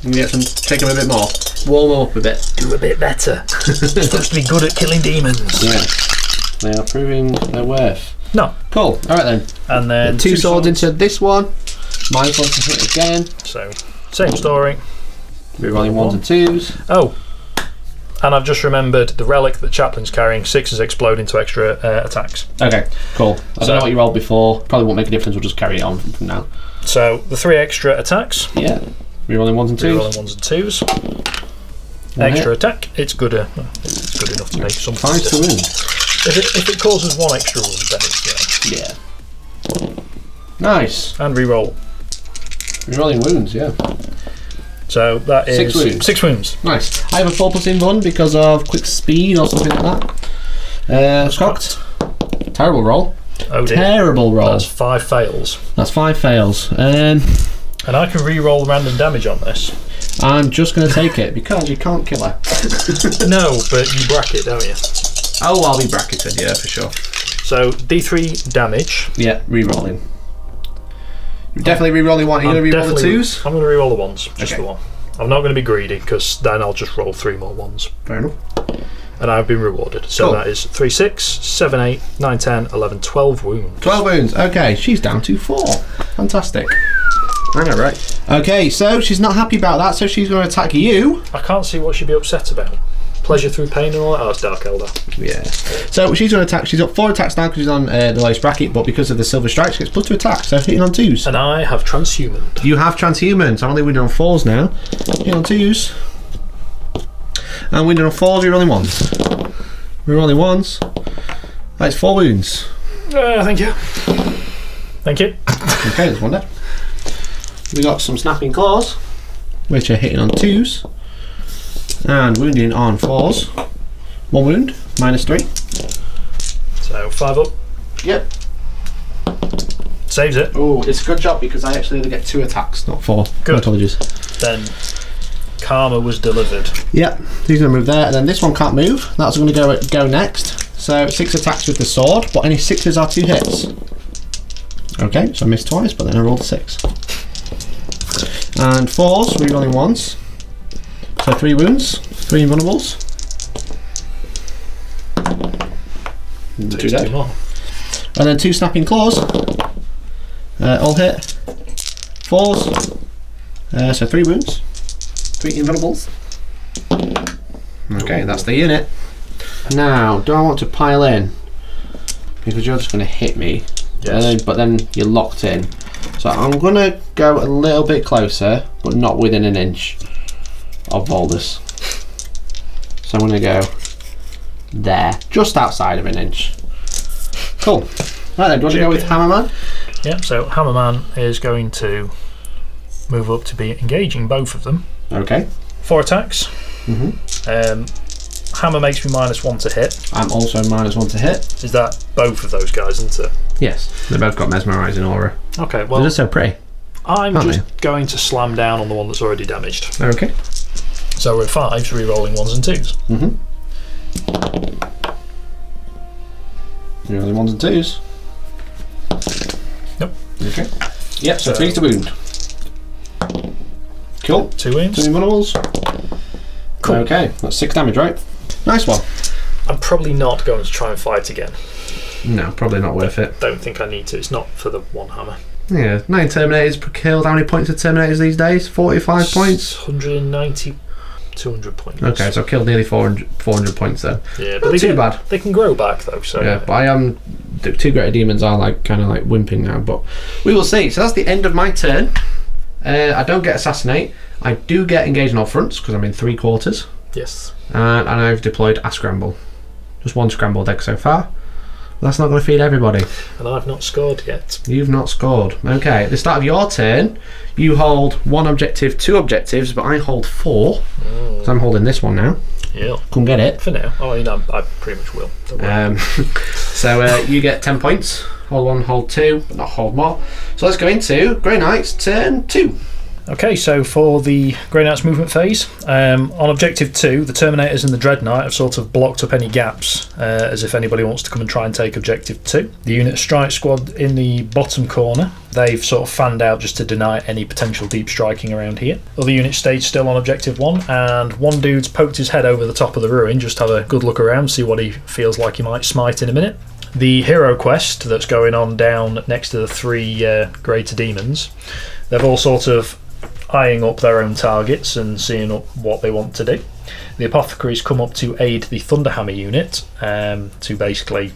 And get some. Take them a bit more. Warm them up a bit. Do a bit better. You're supposed to be good at killing demons. Yeah. They are proving their worth. No. Cool. All right then. And then 2 swords into this one. -1 to hit again. So same story. Rerolling 1s and 2s. Oh. And I've just remembered the relic that Chaplain's carrying. 6s explode into extra attacks. Okay. Cool. I So- don't know what you rolled before. Probably won't make a difference. We'll just carry it on from now. So the 3 extra attacks. Yeah. Rerolling 1s and 2s. Rerolling 1s and 2s. One Extra hit. attack. It's good. It's good enough to make something. 5 to wound. If it causes 1 extra wound, then it's Yeah. Nice. and reroll. Rerolling wounds. Yeah. So that is 6 wounds. 6 wounds. Nice. I have a 4+ in 1 because of quick speed or something like that. Cocked. Terrible roll. Oh dear. Terrible roll. That's 5 fails. That's 5 fails. And I can re-roll random damage on this. I'm just going to take it because you can't kill her. No, but you bracket, don't you? Oh, I'll be bracketed, yeah, for sure. So D3 damage. Yeah, re-rolling. Definitely re-rolling one. Are you going to re-roll the twos? I'm going to re-roll the ones, just Okay. the one. I'm not going to be greedy because then I'll just roll 3 more ones. Fair enough. And I've been rewarded. So Cool. that is 3, 6, 7, 8, 9, 10, 11, 12 wounds. 12 wounds. Okay, she's down to 4. Fantastic. I know, right? Okay, so she's not happy about that, so she's going to attack you. I can't see what she'd be upset about. Pleasure through pain and all that. Oh, it's Dark Elder. Yeah. So she's going to attack. She's got 4 attacks now because she's on the lowest bracket, but because of the silver strike, she gets +2 attack. So hitting on 2s. And I have transhumaned. You have transhuman, so I'm only winning on 4s now. Hitting on 2s. And winning on 4s, you're rolling 1s. We're rolling 1s. That's 4 wounds. Thank you. Thank you. Okay, there's 1 dead. We got some snapping claws, which are hitting on 2s. And wounding on 4s. 1 wound, -3. So 5 up. Yep. Saves it. Oh, it's a good job because I actually only get 2 attacks, not 4. Good. My apologies. Then karma was delivered. Yep, he's going to move there, and then this one can't move. That's going to go next. So 6 attacks with the sword, but any 6s are 2 hits. Okay, so I missed twice, but then I rolled a 6. And 4s, re-rolling 1s. So 3 wounds, 3 invulnerables. 2 dead. 2 more. And then 2 snapping claws. All hit. 4s. So 3 wounds. 3 invulnerables. Okay, that's the unit. Now, do I want to pile in? Because you're just going to hit me. Yes. But then you're locked in. So I'm going to go a little bit closer, but not within an inch of Voldus. So I'm going to go there, just outside of an inch. Cool. Right then, do you want to go with Hammerman? Yep, so Hammerman is going to move up to be engaging both of them. Okay. 4 attacks. Hammer makes me -1 to hit. I'm also -1 to hit. Is that both of those guys, isn't it? Yes, they've both got mesmerising aura. Okay, They're well, just so pretty. I'm aren't just going to slam down on the one that's already damaged. Okay. So we're 5s, re-rolling 1s and 2s. You're only 1s and 2s. Nope. Okay. Yep, so 3's to wound. Cool. 2 wounds. 2 invulnerables. Cool. Okay, that's 6 damage, right? Nice one. I'm probably not going to try and fight again. No, probably not worth it. Don't think I need to. It's not for the 1 hammer. Yeah, 9 Terminators per kill. How many points are Terminators these days? 45 points? 190, 200 points. Okay, so I've killed nearly 400 points then. Yeah, but Not they too bad. They can grow back though. So Yeah, but I am. The 2 greater demons are like kind of like wimping now, but we will see. So that's the end of my turn. I don't get assassinate. I do get engage in all fronts because I'm in 3 quarters, yes. and I've deployed a scramble. Just 1 scramble deck so far. But that's not going to feed everybody. And I've not scored yet. You've not scored. Okay, at the start of your turn, you hold 1 objective, 2 objectives, but I hold 4. So I'm holding this one now. Yeah. Come get it. For now. Oh, you know, I pretty much will. Don't worry. So you get 10 points. Hold 1, hold 2, but not hold more. So let's go into Grey Knight's turn 2. Okay, so for the Grey Knight's movement phase, on objective 2, the Terminators and the Dreadnought have sort of blocked up any gaps, as if anybody wants to come and try and take objective 2. The unit strike squad in the bottom corner, they've sort of fanned out just to deny any potential deep striking around here. Other units stayed still on objective 1, and one dude's poked his head over the top of the ruin, just to have a good look around, see what he feels like he might smite in a minute. The hero quest that's going on down next to the 3 greater demons, they've all sort of eyeing up their own targets and seeing up what they want to do. The apothecaries come up to aid the Thunderhammer unit to basically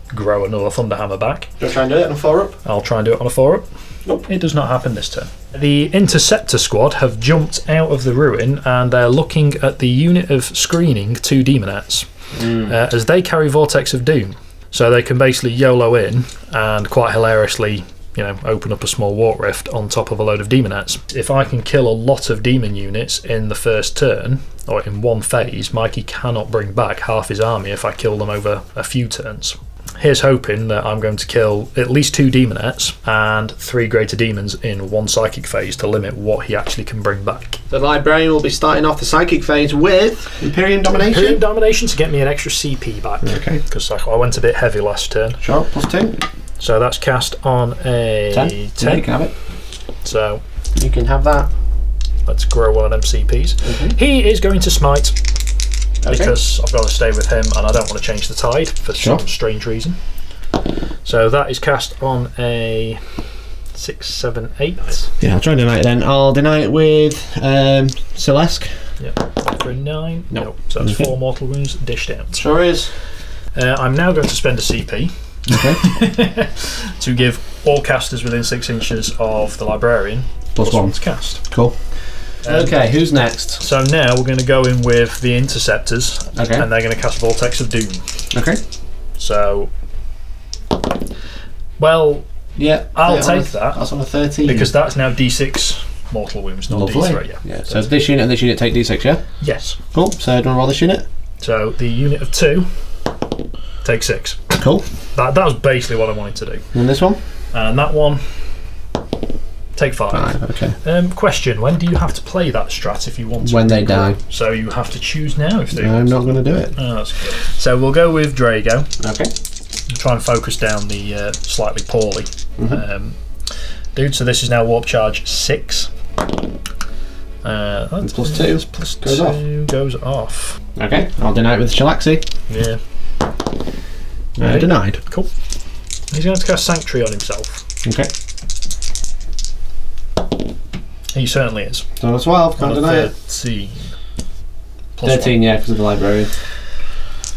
grow another Thunderhammer back. Do you try and do it on a 4 up? I'll try and do it on a 4 up. Nope. It does not happen this turn. The Interceptor squad have jumped out of the ruin and they're looking at the unit of screening 2 demonettes as they carry Vortex of Doom. So they can basically YOLO in and quite hilariously, you know, open up a small warp rift on top of a load of demonettes. If I can kill a lot of demon units in the first turn, or in 1 phase, Mikey cannot bring back half his army if I kill them over a few turns. Here's hoping that I'm going to kill at least 2 demonettes and 3 greater demons in 1 psychic phase to limit what he actually can bring back. The Librarian will be starting off the psychic phase with Imperium Domination. Imperium Domination to get me an extra CP back. Okay. Because I went a bit heavy last turn. Sure, +2. So that's cast on a 10. Yeah, you can have it. So You can have that. let's grow one of them CPs. He is going to smite because I've got to stay with him and I don't want to change the tide for some strange reason. So that is cast on a 6, 7, 8. Yeah, I'll try and deny it then. I'll deny it with Celeste. Yeah, for a 9. Nope. No. So that's 4 mortal wounds dished out. Sure is. I'm now going to spend a CP to give all casters within 6 inches of the librarian +1 to cast. Cool. Okay, who's next? So now we're going to go in with the interceptors, Okay. and they're going to cast Vortex of Doom. Okay. So, well, Yeah, I'll take that That's on a 13. because that's now D6 mortal wounds, not Lovely. D3. Yeah. So this unit and this unit take D6, yeah? Yes. Cool. So do you want to roll this unit? So the unit of 2 takes 6. Cool. That was basically what I wanted to do. And this one? And that one take 5. 5, okay. Question: when do you have to play that strat if you want to? When they die. So you have to choose now if they. I'm not going to do it. Oh, that's good. So we'll go with Drago. Okay. Try and focus down the slightly poorly dude. So this is now warp charge 6. That's +2 plus goes 2 goes off. Okay, I'll deny it with Shalaxi. Yeah. Denied. Cool. He's going to cast Sanctuary on himself. Okay. He certainly is. So 12, can't On a deny it. 13. 13, yeah, because of the librarian.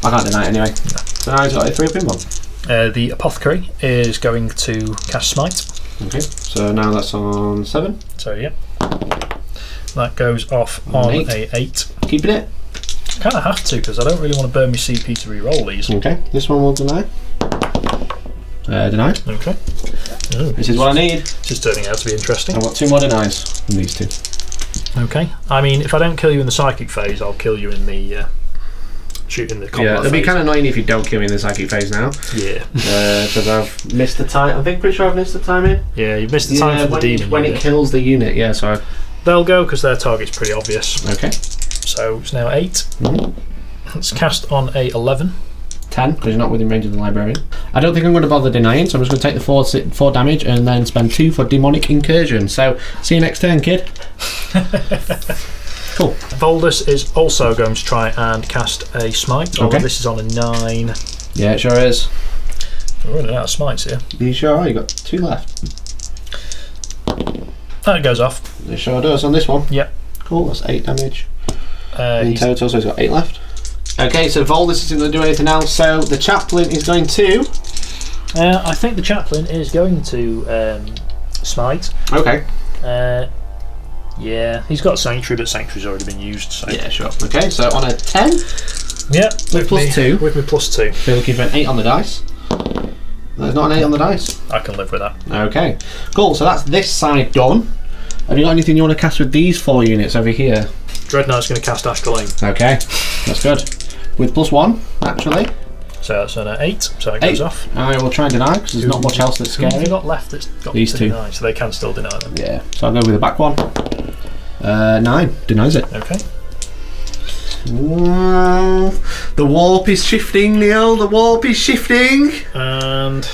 I can't deny it anyway. So now he's got a 3 up in 1. The Apothecary is going to cast Smite. Okay, so now that's on 7. So yeah, that goes off on Eight. a 8. Keeping it. Kind of have to because I don't really want to burn my CP to re-roll these. Okay, this one will deny. Denied. Okay. This is what I need. This is turning out to be interesting. I've got 2 more denies from these 2. Okay. I mean, if I don't kill you in the psychic phase, I'll kill you in the shooting the combat Yeah, it'd be phase. kind of annoying if you don't kill me in the psychic phase now. Yeah. Because I've missed the time. I think pretty sure I've missed the timing. Yeah, you've missed the time for the demon when unit. it kills the unit. Yeah, so They'll go because their target's pretty obvious. okay. So it's now 8. Mm-hmm. It's cast on a 11. 10 because you're not within range of the librarian. I don't think I'm going to bother denying, so I'm just going to take the 4 damage and then spend 2 for demonic incursion. So see you next turn, kid. Cool. Voldus is also going to try and cast a smite. Okay. This is on a 9. Yeah, it sure is. We're running out of smites here. You sure are? You got 2 left. That goes off. It sure does on this one. Yep. Cool. That's 8 damage in He's total. So he's got 8 left. Okay, so Voldus isn't going to do anything else. So the chaplain is going to. I think the chaplain is going to smite. Okay. Yeah, he's got Sanctuary, but Sanctuary's already been used. So. Yeah, sure. Okay, so on a 10, Yeah, with plus 2. With me +2. so you're looking for an 8 on the dice. There's not an 8 on the dice. I can live with that. Okay, cool. So that's this side done. Have you got anything you want to cast with these 4 units over here? Dreadnought's going to cast Ashkelon. Okay, that's good. With +1, actually. So that's an 8, so it goes off. I will try and deny because there's not much else that's Who have scary. you got left that's got These to 2. deny? So they can still deny them. Yeah, so I'll go with the back one. 9 denies it. Okay. Wow. The warp is shifting, Neil. The warp is shifting. And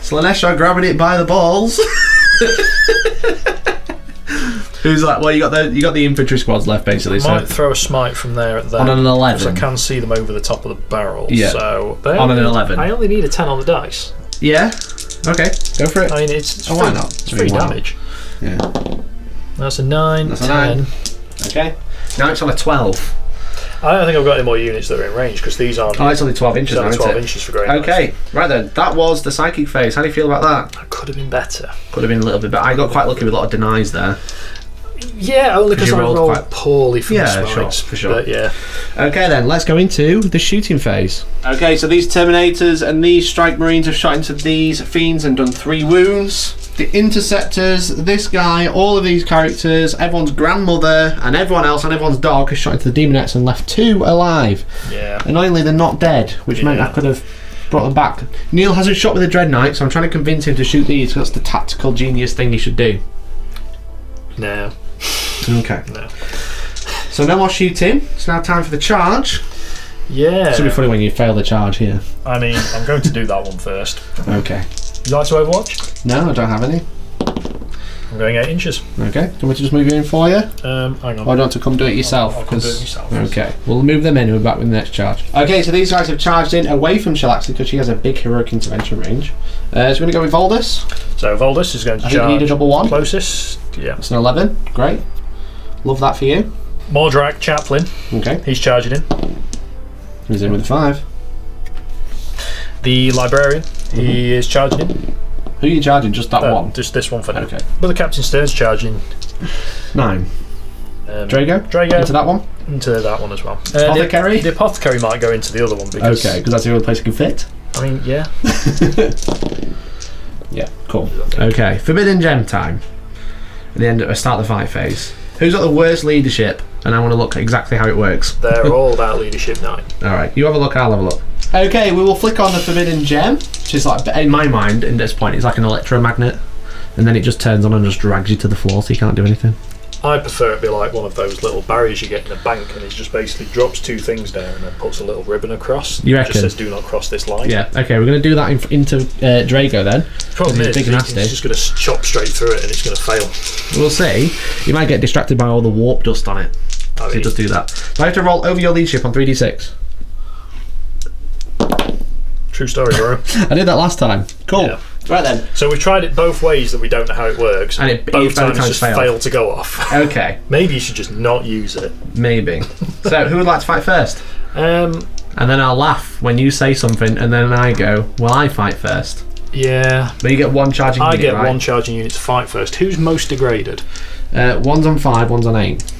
Slaanesh are grabbing it by the balls. Who's like? Well, you got the infantry squads left basically. I might So throw a smite from there at them. on an Because I 11. can see them over the top of the barrel. Yeah. So On an 11. I only need a 10 on the dice. Yeah. Okay. Go for it. I mean, it's Oh, free, why not? It's I free mean, why not? damage. Yeah. That's a 9, That's a 10. 9. Okay. Now it's on a 12. I don't think I've got any more units that are in range because these aren't. Oh, it's only 12 inches It's now, only isn't 12 it? inches for great. Okay. Right then. That was the psychic phase. How do you feel about that? That could have been better. Could have been a little bit better. I got quite lucky with a lot of denies there. Yeah, only because you I rolled rolled quite- poorly for Yeah, the smites. sure, for sure. But yeah. Okay then, let's go into the shooting phase. Okay, so these Terminators and these Strike Marines have shot into these Fiends and done 3 wounds. The Interceptors, this guy, all of these characters, everyone's grandmother and everyone else and everyone's dog has shot into the Demonettes and left 2 alive. Yeah. Annoyingly, they're not dead, which meant I could have brought them back. Neil hasn't shot with a Dreadnought, so I'm trying to convince him to shoot these because that's the tactical genius thing he should do. No. Okay. No. So no more shooting. It's now time for the charge. Yeah. It's going to be funny when you fail the charge here. I mean, I'm going to do that one first. Okay. You like to Overwatch? No, I don't have any. I'm going 8 inches. Okay. Do you want me to just move you in for you? Hang on. Or do you want to come do it yourself? I'll come do it myself. Okay. We'll move them in and we're back with the next charge. Okay, so these guys have charged in away from Shalaxi because she has a big heroic intervention range. So we're going to go with Voldus. So Voldus is going to I think charge. you need a double 1. Closest. Yeah. It's an 11. Great. Love that for you. Mordrak Chaplain. Okay. He's charging in. He's in with a 5. The Librarian. He is charging in. Who are you charging? Just that one? Just this one for now. Okay. But the Captain Stern's charging. 9. Drago? Drago. Into that one? Into that one as well. Apothecary? The Apothecary might go into the other one because. Okay, because that's the only place it can fit. I mean, yeah. Yeah, cool. Okay, Forbidden Gem time. At the end of start the fight phase. Who's got the worst leadership? And I want to look at exactly how it works. They're all about leadership 9. Alright, you have a look, I'll have a look. Okay, we will flick on the Forbidden Gem, which is like, in my mind, in this point, it's like an electromagnet. And then it just turns on and just drags you to the floor so you can't do anything. I prefer it be like one of those little barriers you get in a bank, and it just basically drops 2 things down and then puts a little ribbon across. You It reckon? just says do not cross this line. Yeah, okay, we're going to do that into Drago then. Problem he's is, big and it's nasty. just going to chop straight through it and it's going to fail. We'll see. You might get distracted by all the warp dust on it. So it does do that. So I have to roll over your leadership on 3d6. True story, bro. I did that last time. Cool. Yeah. Right then. So we've tried it both ways that we don't know how it works, And it both times just failed. failed to go off. Okay, Maybe you should just not use it. maybe. So who would like to fight first? Um, And then I'll laugh when you say something, and then I go, well, I fight first. yeah. But you get one charging I unit, get right? one charging unit to fight first. Who's most degraded? One's on 5, one's on 8.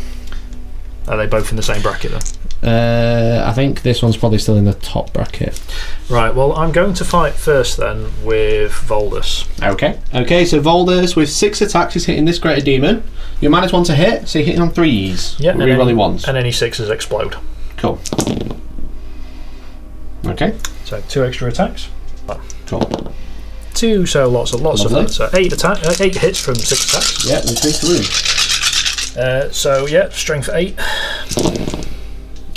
Are they both in the same bracket then? I think this one's probably still in the top bracket. Right, well, I'm going to fight first then with Voldus. Okay. Okay, so Voldus with 6 attacks is hitting this Greater Demon. Your -1 to hit, so you're hitting on 3s. Yeah, and Rerolling any, 1s. and any 6s explode. Cool. Okay. So 2 extra attacks. Cool. 2, so lots of Lovely. that. So 8 hits from 6 attacks. Yeah, we increase the wound. So yeah, strength 8.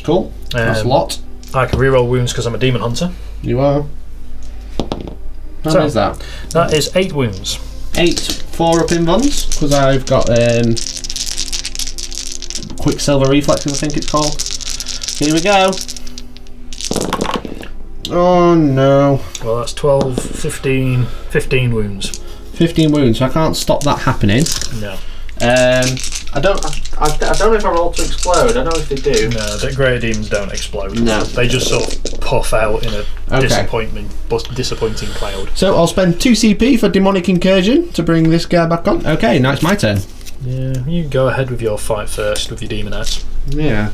Cool. That's a lot. I can reroll wounds because I'm a demon hunter. You are. How So- many is that? That is 8 wounds. 8 4-up in ones, because I've got Quicksilver Reflexes, I think it's called. Here we go. Oh no. Well, that's 12, 15 wounds. 15 wounds, so I can't stop that happening. No. I don't know if I roll to explode. I don't know if they do. No, the greater demons don't explode. No. They just sort of puff out in a Okay. disappointing cloud. So I'll spend 2 CP for Demonic Incursion to bring this guy back on. Okay, now it's my turn. Yeah, you go ahead with your fight first with your demonettes. Yeah.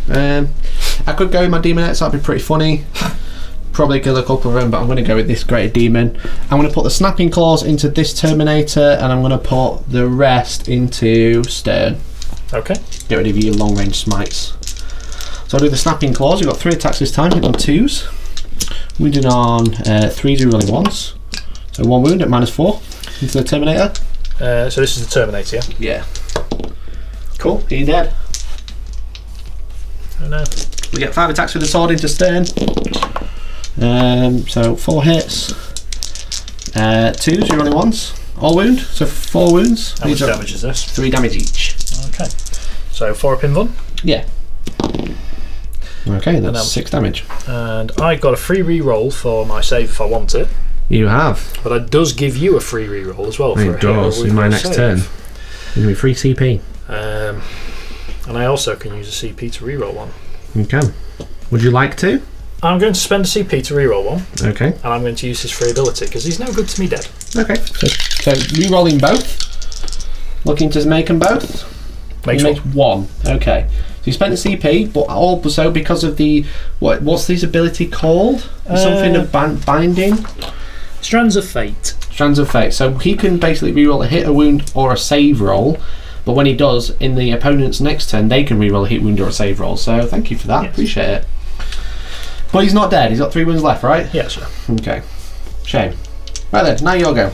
I could go with my Demonettes, that'd be pretty funny. Probably kill a couple of them, but I'm going to go with this Greater Demon. I'm going to put the Snapping Claws into this Terminator, and I'm going to put the rest into Stern. Okay. Get rid of your long range smites. So I'll do the Snapping Claws. We've got 3 attacks this time, hit on 2s. Wounded on 3s, rerolling 1s. So 1 wound at -4 into the Terminator. So this is the Terminator, yeah? Yeah. Cool, he's dead. Oh no. We get 5 attacks with the sword into Stern. So 4 hits. 2s, rerolling 1s. All wound, so 4 wounds. How much These are damage is this? 3 damage each. Okay. So 4 up in 1. Yeah. Okay, that's now- 6 damage. And I got a free reroll for my save if I want it. You have. But it does give you a free reroll as well. For It a hero does with in my your next save. turn. It's going to be free CP. And I also can use a CP to reroll 1. You can. Would you like to? I'm going to spend a CP to reroll 1, Okay. and I'm going to use his free ability because he's no good to me dead. Okay. So re-rolling both. Looking to make them both. Makes You one. make 1. Okay. So you spent a CP, but also because of the what's this ability called? Something of binding. Strands of Fate. Strands of Fate. So he can basically reroll a hit, a wound, or a save roll. But when he does, in the opponent's next turn, they can reroll a hit, wound, or a save roll. So thank you for that. Yes. Appreciate it. But he's not dead. He's got 3 wounds left, right? Yeah, sure. Okay. Shame. Right then, now your go.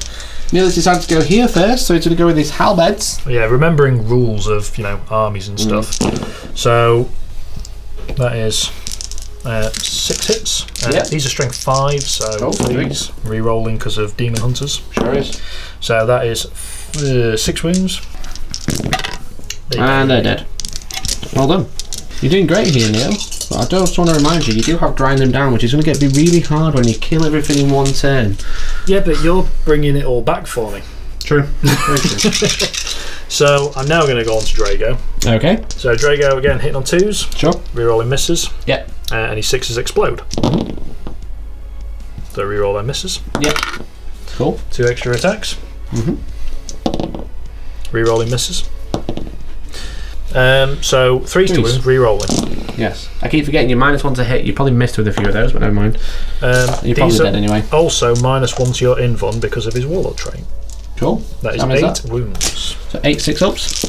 Neil's decided to go here first, so he's going to go with his halberds. Yeah, remembering rules of armies and stuff. So that is 6 hits. Yeah. These are strength 5, so Oh, please re-rolling because of demon hunters. Sure is. So that is 6 wounds. And they're dead. Well done. You're doing great here, Neil. But I just want to remind you do have grind them down, which is going to be really hard when you kill everything in one turn. Yeah, but you're bringing it all back for me. True. Very true. So I'm now going to go on to Drago. Okay. So Drago again hitting on 2s. Sure. Rerolling misses. Yep. And his 6s explode. So reroll their misses. Yep. Cool. 2 extra attacks. Rerolling misses. So 3 to wound, rerolling. Yes. I keep forgetting you're -1 to hit. You probably missed with a few of those, but never mind. You're probably dead anyway. Also -1 to your invuln because of his warlord trait. Cool. That is 8 wounds. So 8 6-ups.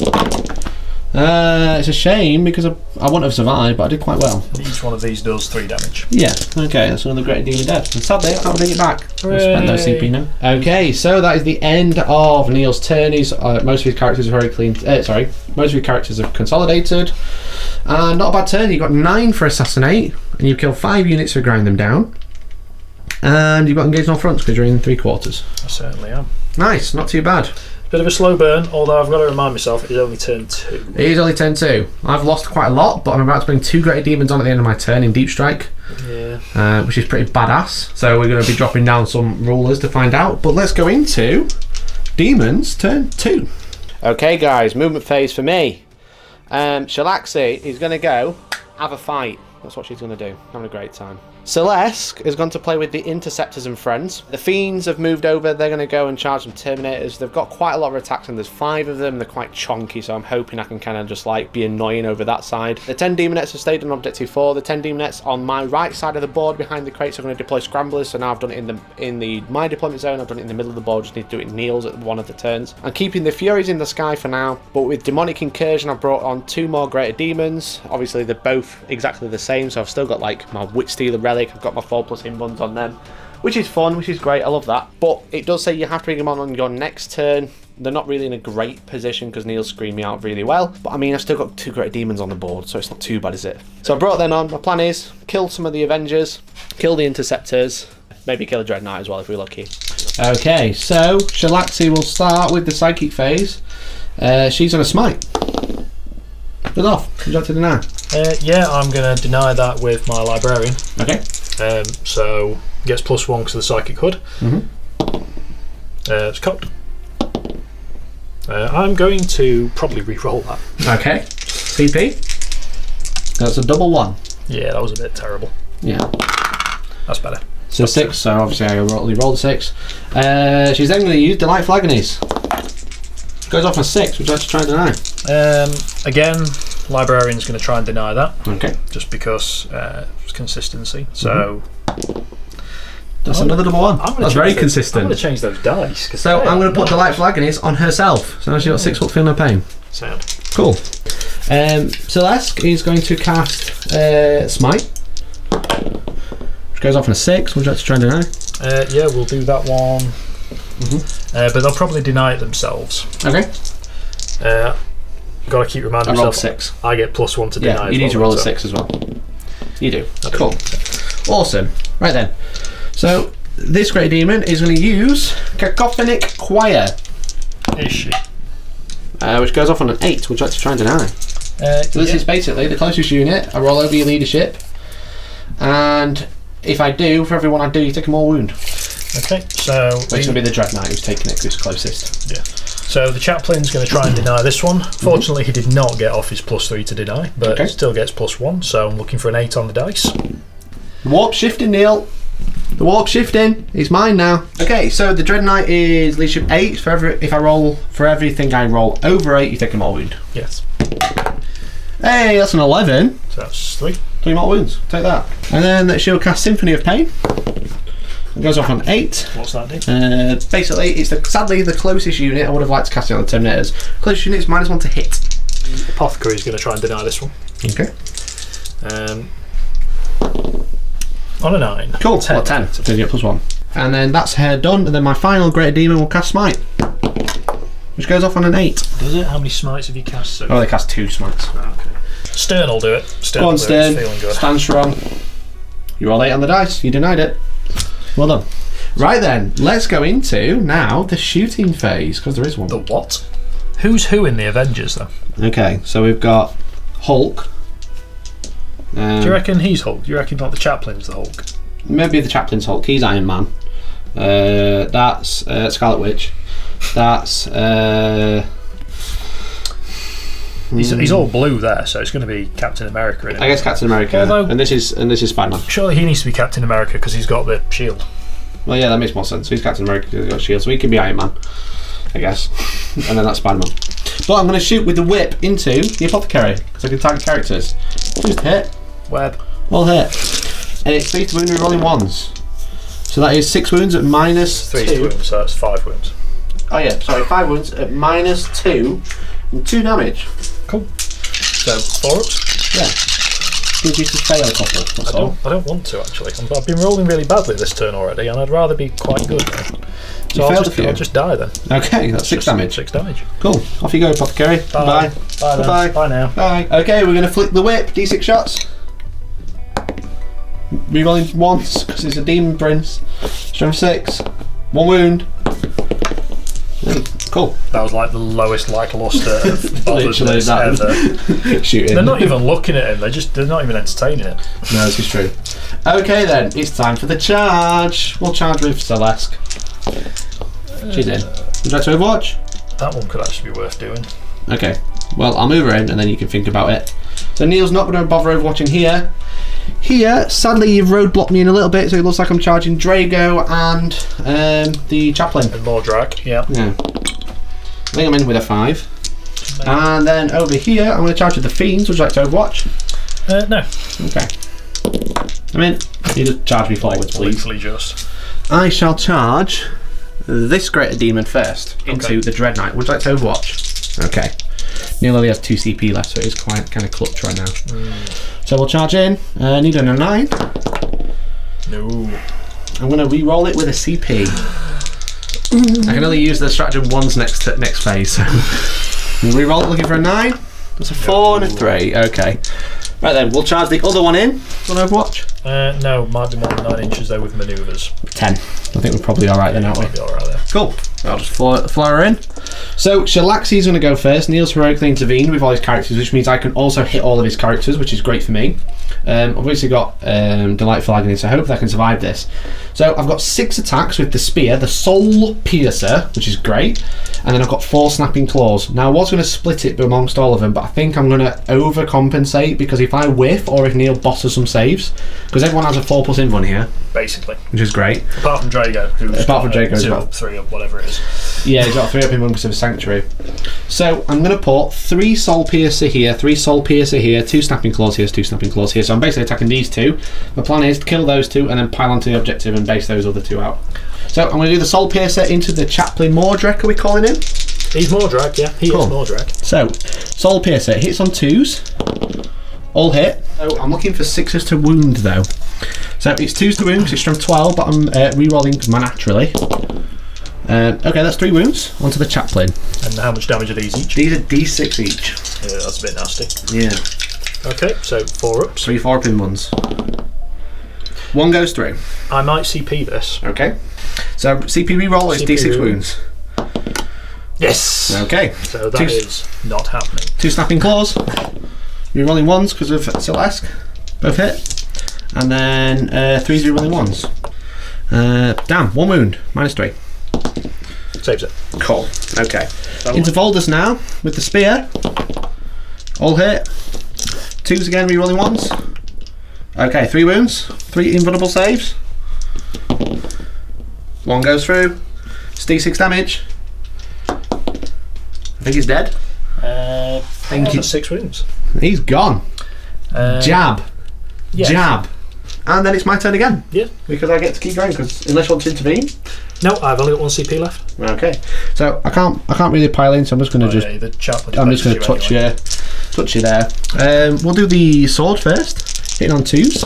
It's a shame because I wouldn't have survived, but I did quite well. Each one of these does 3 damage. Yeah, okay, that's another great demon dead. And sadly, I can't bring it back. I'll spend those CP now. Okay, so that is the end of Neil's turn. Most of his characters are very clean. Most of his characters are consolidated. Not a bad turn. You got 9 for Assassinate, and you kill 5 units for Grind Them Down. And you've got Engaged on Fronts because you're in 3/4. I certainly am. Nice, not too bad. Bit of a slow burn, although I've got to remind myself it is only turn 2. It is only turn 2. I've lost quite a lot, but I'm about to bring 2 Greater Demons on at the end of my turn in Deep Strike. Yeah. Which is pretty badass. So we're going to be dropping down some rulers to find out. But let's go into Demons turn 2. Okay guys, movement phase for me. Shalaxi is going to go have a fight. That's what she's going to do. Having a great time. Celeste is going to play with the Interceptors and Friends. The Fiends have moved over. They're going to go and charge some Terminators. They've got quite a lot of attacks and there's 5 of them. They're quite chonky, so I'm hoping I can kind of just like be annoying over that side. The 10 Demonettes have stayed on Objective 4. The 10 Demonettes on my right side of the board behind the crates are going to deploy Scramblers. So now I've done it in my deployment zone. I've done it in the middle of the board. Just need to do it in Neil's at one of the turns. I'm keeping the Furies in the sky for now, but with Demonic Incursion I've brought on 2 more Greater Demons. Obviously they're both exactly the same, so I've still got like my Witchstealer Relic. I've got my 4+ Invuns on them, which is fun, which is great. I love that. But it does say you have to bring them on your next turn. They're not really in a great position because Neil's screamed me out really well. But I mean, I've still got 2 Greater Demons on the board, so it's not too bad, is it? So I brought them on. My plan is kill some of the Avengers, kill the Interceptors, maybe kill a Dread Knight as well if we're lucky. Okay, so Shalaxi will start with the Psychic phase. She's on a Smite. Good off. Would you like to deny? Yeah, I'm going to deny that with my Librarian. Okay. So gets +1 because of the Psychic Hood. It's cocked. I'm going to probably re-roll that. Okay. CP. That's a double 1. Yeah, that was a bit terrible. Yeah. That's better. So 6, so obviously I only rolled a 6. She's then going to use Delightful Agonies. Goes off a 6, which I have to try and deny. Again, Librarian's going to try and deny that. Okay. Just because it's consistency. So. That's another double 1. That's very consistent. I'm going to change those dice. So I'm going to put Delightful Agonies on herself. So now she's got 6 foot feel no pain. Sound. Cool. Celeste is going to cast Smite. Which goes off on a 6. Would you like to try and deny? Yeah, we'll do that one. But they'll probably deny it themselves. Okay. Got to keep reminding I myself. rolled 6. I get +1 to deny. Yeah, you need to roll a 6 as well. You do. Cool. Awesome. Right then. So this Great Demon is going to use Cacophonic Choir. Is she? Which goes off on an 8. Would you like to try and deny? So this is basically the closest unit. I roll over your leadership, and if I do, for every one I do, you take a more wound. Okay, so it's going to be the Dread Knight who's taking it because it's closest. Yeah. So the chaplain's going to try and deny this one. Fortunately, he did not get off his +3 to deny, but still gets +1. So I'm looking for an 8 on the dice. Warp shifting, Neil. The warp shifting. It's mine now. Okay, so the Dread Knight is leadership 8. If I roll for everything I roll over 8, you take a more wound. Yes. Hey, that's an 11. So that's 3. 3 more wounds. Take that. And then she'll cast Symphony of Pain. It goes off on 8. What's that do? Basically, it's sadly the closest unit. I would have liked to cast it on the Terminators. Closest unit is -1 to hit. Apothecary is going to try and deny this one. Okay. On a 9. Cool. 10. 10. So you get +1. And then that's her done. And then my final Greater Demon will cast Smite, which goes off on an 8. Does it? How many smites have you cast so far? Oh, they cast 2 smites. Okay. Stern will do it. Stern Go on, Stern. Feeling good. Stand strong. You roll 8 on the dice. You denied it. Well done. Right then, let's go into now the shooting phase, because there is one. The what? Who's who in the Avengers, though? Okay, so we've got Hulk. Do you reckon he's Hulk? Do you reckon not the Chaplin's the Hulk? Maybe the Chaplin's Hulk. He's Iron Man. That's Scarlet Witch. That's he's all blue there, so it's going to be Captain America. Isn't it? I guess Captain America. Although- and this is Spider-Man. Surely he needs to be Captain America because he's got the shield. Well, yeah, that makes more sense. So he's Captain America because he's got a shield, so he can be Iron Man, I guess. And then that's Spider-Man. But I'm going to shoot with the whip into the apothecary because I can target characters. Just hit. Web. All hit. And it's 3 to wound rolling ones. So that is 6 wounds at minus 3 2. wounds, so that's 5 wounds. Oh yeah, sorry, 5 wounds at minus 2 and 2 damage. Cool. So 4 ups. Yeah. Gives you to fail a couple. That's all. I don't want to actually. I've been rolling really badly this turn already, and I'd rather be quite good. So I'll just die then. Okay, that's 6 damage. 6 damage. Cool. Off you go, apothecary. Bye. Bye. Bye. Then. Bye. Bye now. Bye. Okay, we're going to flick the whip. D6 shots. Rerolling once because it's a demon prince. Strength 6. 1 wound. Cool. That was like the lowest luster of botheredness ever. Shooting. They're not even looking at him. They're not even entertaining it. No, this is true. Okay then, it's time for the charge. We'll charge with Celeste. She's in. Would you like to Overwatch? That one could actually be worth doing. Okay. Well, I'll move her in and then you can think about it. So Neil's not going to bother Overwatching here. Here, sadly, you've roadblocked me in a little bit, so it looks like I'm charging Drago and the Chaplain. And more drag, yeah. Yeah. I think I'm in with a 5. And then over here, I'm going to charge with the Fiends. Would you like to Overwatch? No. Okay. I'm in. You just charge me forwards, please. Literally just. I shall charge this Greater Demon first into the Dread Knight. Would you like to Overwatch? Okay. Neil only has 2 CP left, so it is quite kind of clutch right now. So we'll charge in. Need a 9. No. I'm going to re-roll it with a CP. I can only use the stratagem once next phase. So we'll re-roll it looking for a 9. That's a 4 and a 3. Okay. Right then, we'll charge the other one in. Want to Overwatch? No, might be more than 9 inches though with manoeuvres. 10. I think we're probably alright then, aren't we? Might be alright there. Cool. I'll just fly her in. So Shalaxi's going to go first. Neil's heroically intervened with all his characters, which means I can also hit all of his characters, which is great for me. I've obviously got Delightful Agony, so I hope I can survive this. So I've got 6 attacks with the spear, the Soul Piercer, which is great, and then I've got 4 Snapping Claws. Now I was going to split it amongst all of them, but I think I'm going to overcompensate because if I whiff or if Neil bosses some saves, because everyone has a 4+ in one here, basically, which is great. Apart from Drago, who's apart from Drago as well. 3 or whatever it is. Yeah, he's got 3 up in one because of a Sanctuary. So I'm going to put 3 Soul Piercer here, 3 Soul Piercer here, 2 Snapping Claws here, 2 Snapping Claws here. So I'm basically attacking these 2. My plan is to kill those 2 and then pile onto the objective and base those other 2 out. So I'm going to do the Soul Piercer into the Chaplain Mordrek, are we calling him? He's Mordrek, yeah. He is Mordrek. So, Soul Piercer hits on 2s. All hit. So I'm looking for 6s to wound though. So it's 2s to wound because it's strength 12, but I'm re-rolling naturally. Okay, that's 3 wounds onto the Chaplain. And how much damage are these each? These are D6 each. Yeah, that's a bit nasty. Yeah. Okay, so 4 ups. 3 4 up in ones. 1 goes through. I might CP this. Okay. So CP re-roll is CP D6 wounds. Yes! Okay. So that is not happening. 2 Snapping Claws. Re-rolling 1s because of Celeste. Both hit. And then 3's re-rolling 1s. Damn, 1 wound. -3. Saves it. Cool. Okay. Into Voldus now with the spear. All hit. 2s again, re-rolling 1s. Okay, 3 wounds. 3 invulnerable saves. 1 goes through. It's D6 damage. I think he's dead. Thank you. 6 wounds. He's gone. Jab. Yes. Jab. And then it's my turn again. Yeah. Because I get to keep going, because unless you want to intervene. No, I've only got 1 CP left. Okay. So I can't really pile in, so I'm just going to yeah, the Chaplain I'm just going to touch anyway. Touch you there. We'll do the sword first. Hitting on 2s.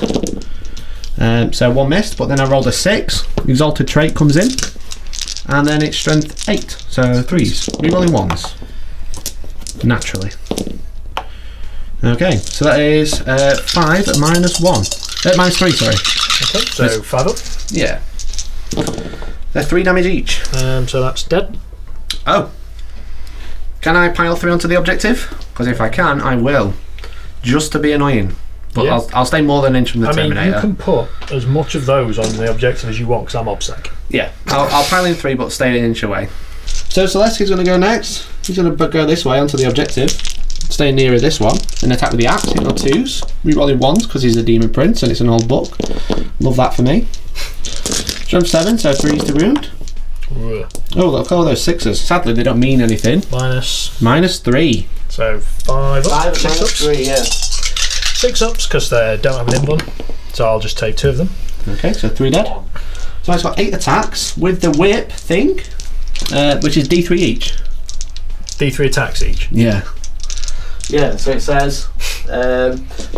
So 1 missed, but then I rolled a 6. Exalted Trait comes in. And then it's strength 8. So 3s. Rerolling 1s. Naturally. Okay, so that is 5 at -1. -3, sorry. Okay, so 5 up. Yeah. They're 3 damage each. So that's dead. Oh. Can I pile 3 onto the objective? Because if I can, I will. Just to be annoying. But Yeah. I'll stay more than an inch from the Terminator. You can put as much of those on the objective as you want, because I'm OBSEC. Yeah, I'll pile in 3, but stay an inch away. So Celesti's going to go next. He's going to go this way onto the objective. Stay nearer this one. And attack with the axe, hitting on 2s. Rerolling 1s because he's a Demon Prince and it's an old book. Love that for me. Strength 7, so 3s to wound. Oh, look, all those 6s. Sadly, they don't mean anything. -3. So 5 ups, 6 ups. 3, yeah. 6 ups because they don't have an invuln. So I'll just take 2 of them. Okay, so 3 dead. So I've got 8 attacks with the whip thing, which is D3 each. D3 attacks each. Yeah. Yeah, so it says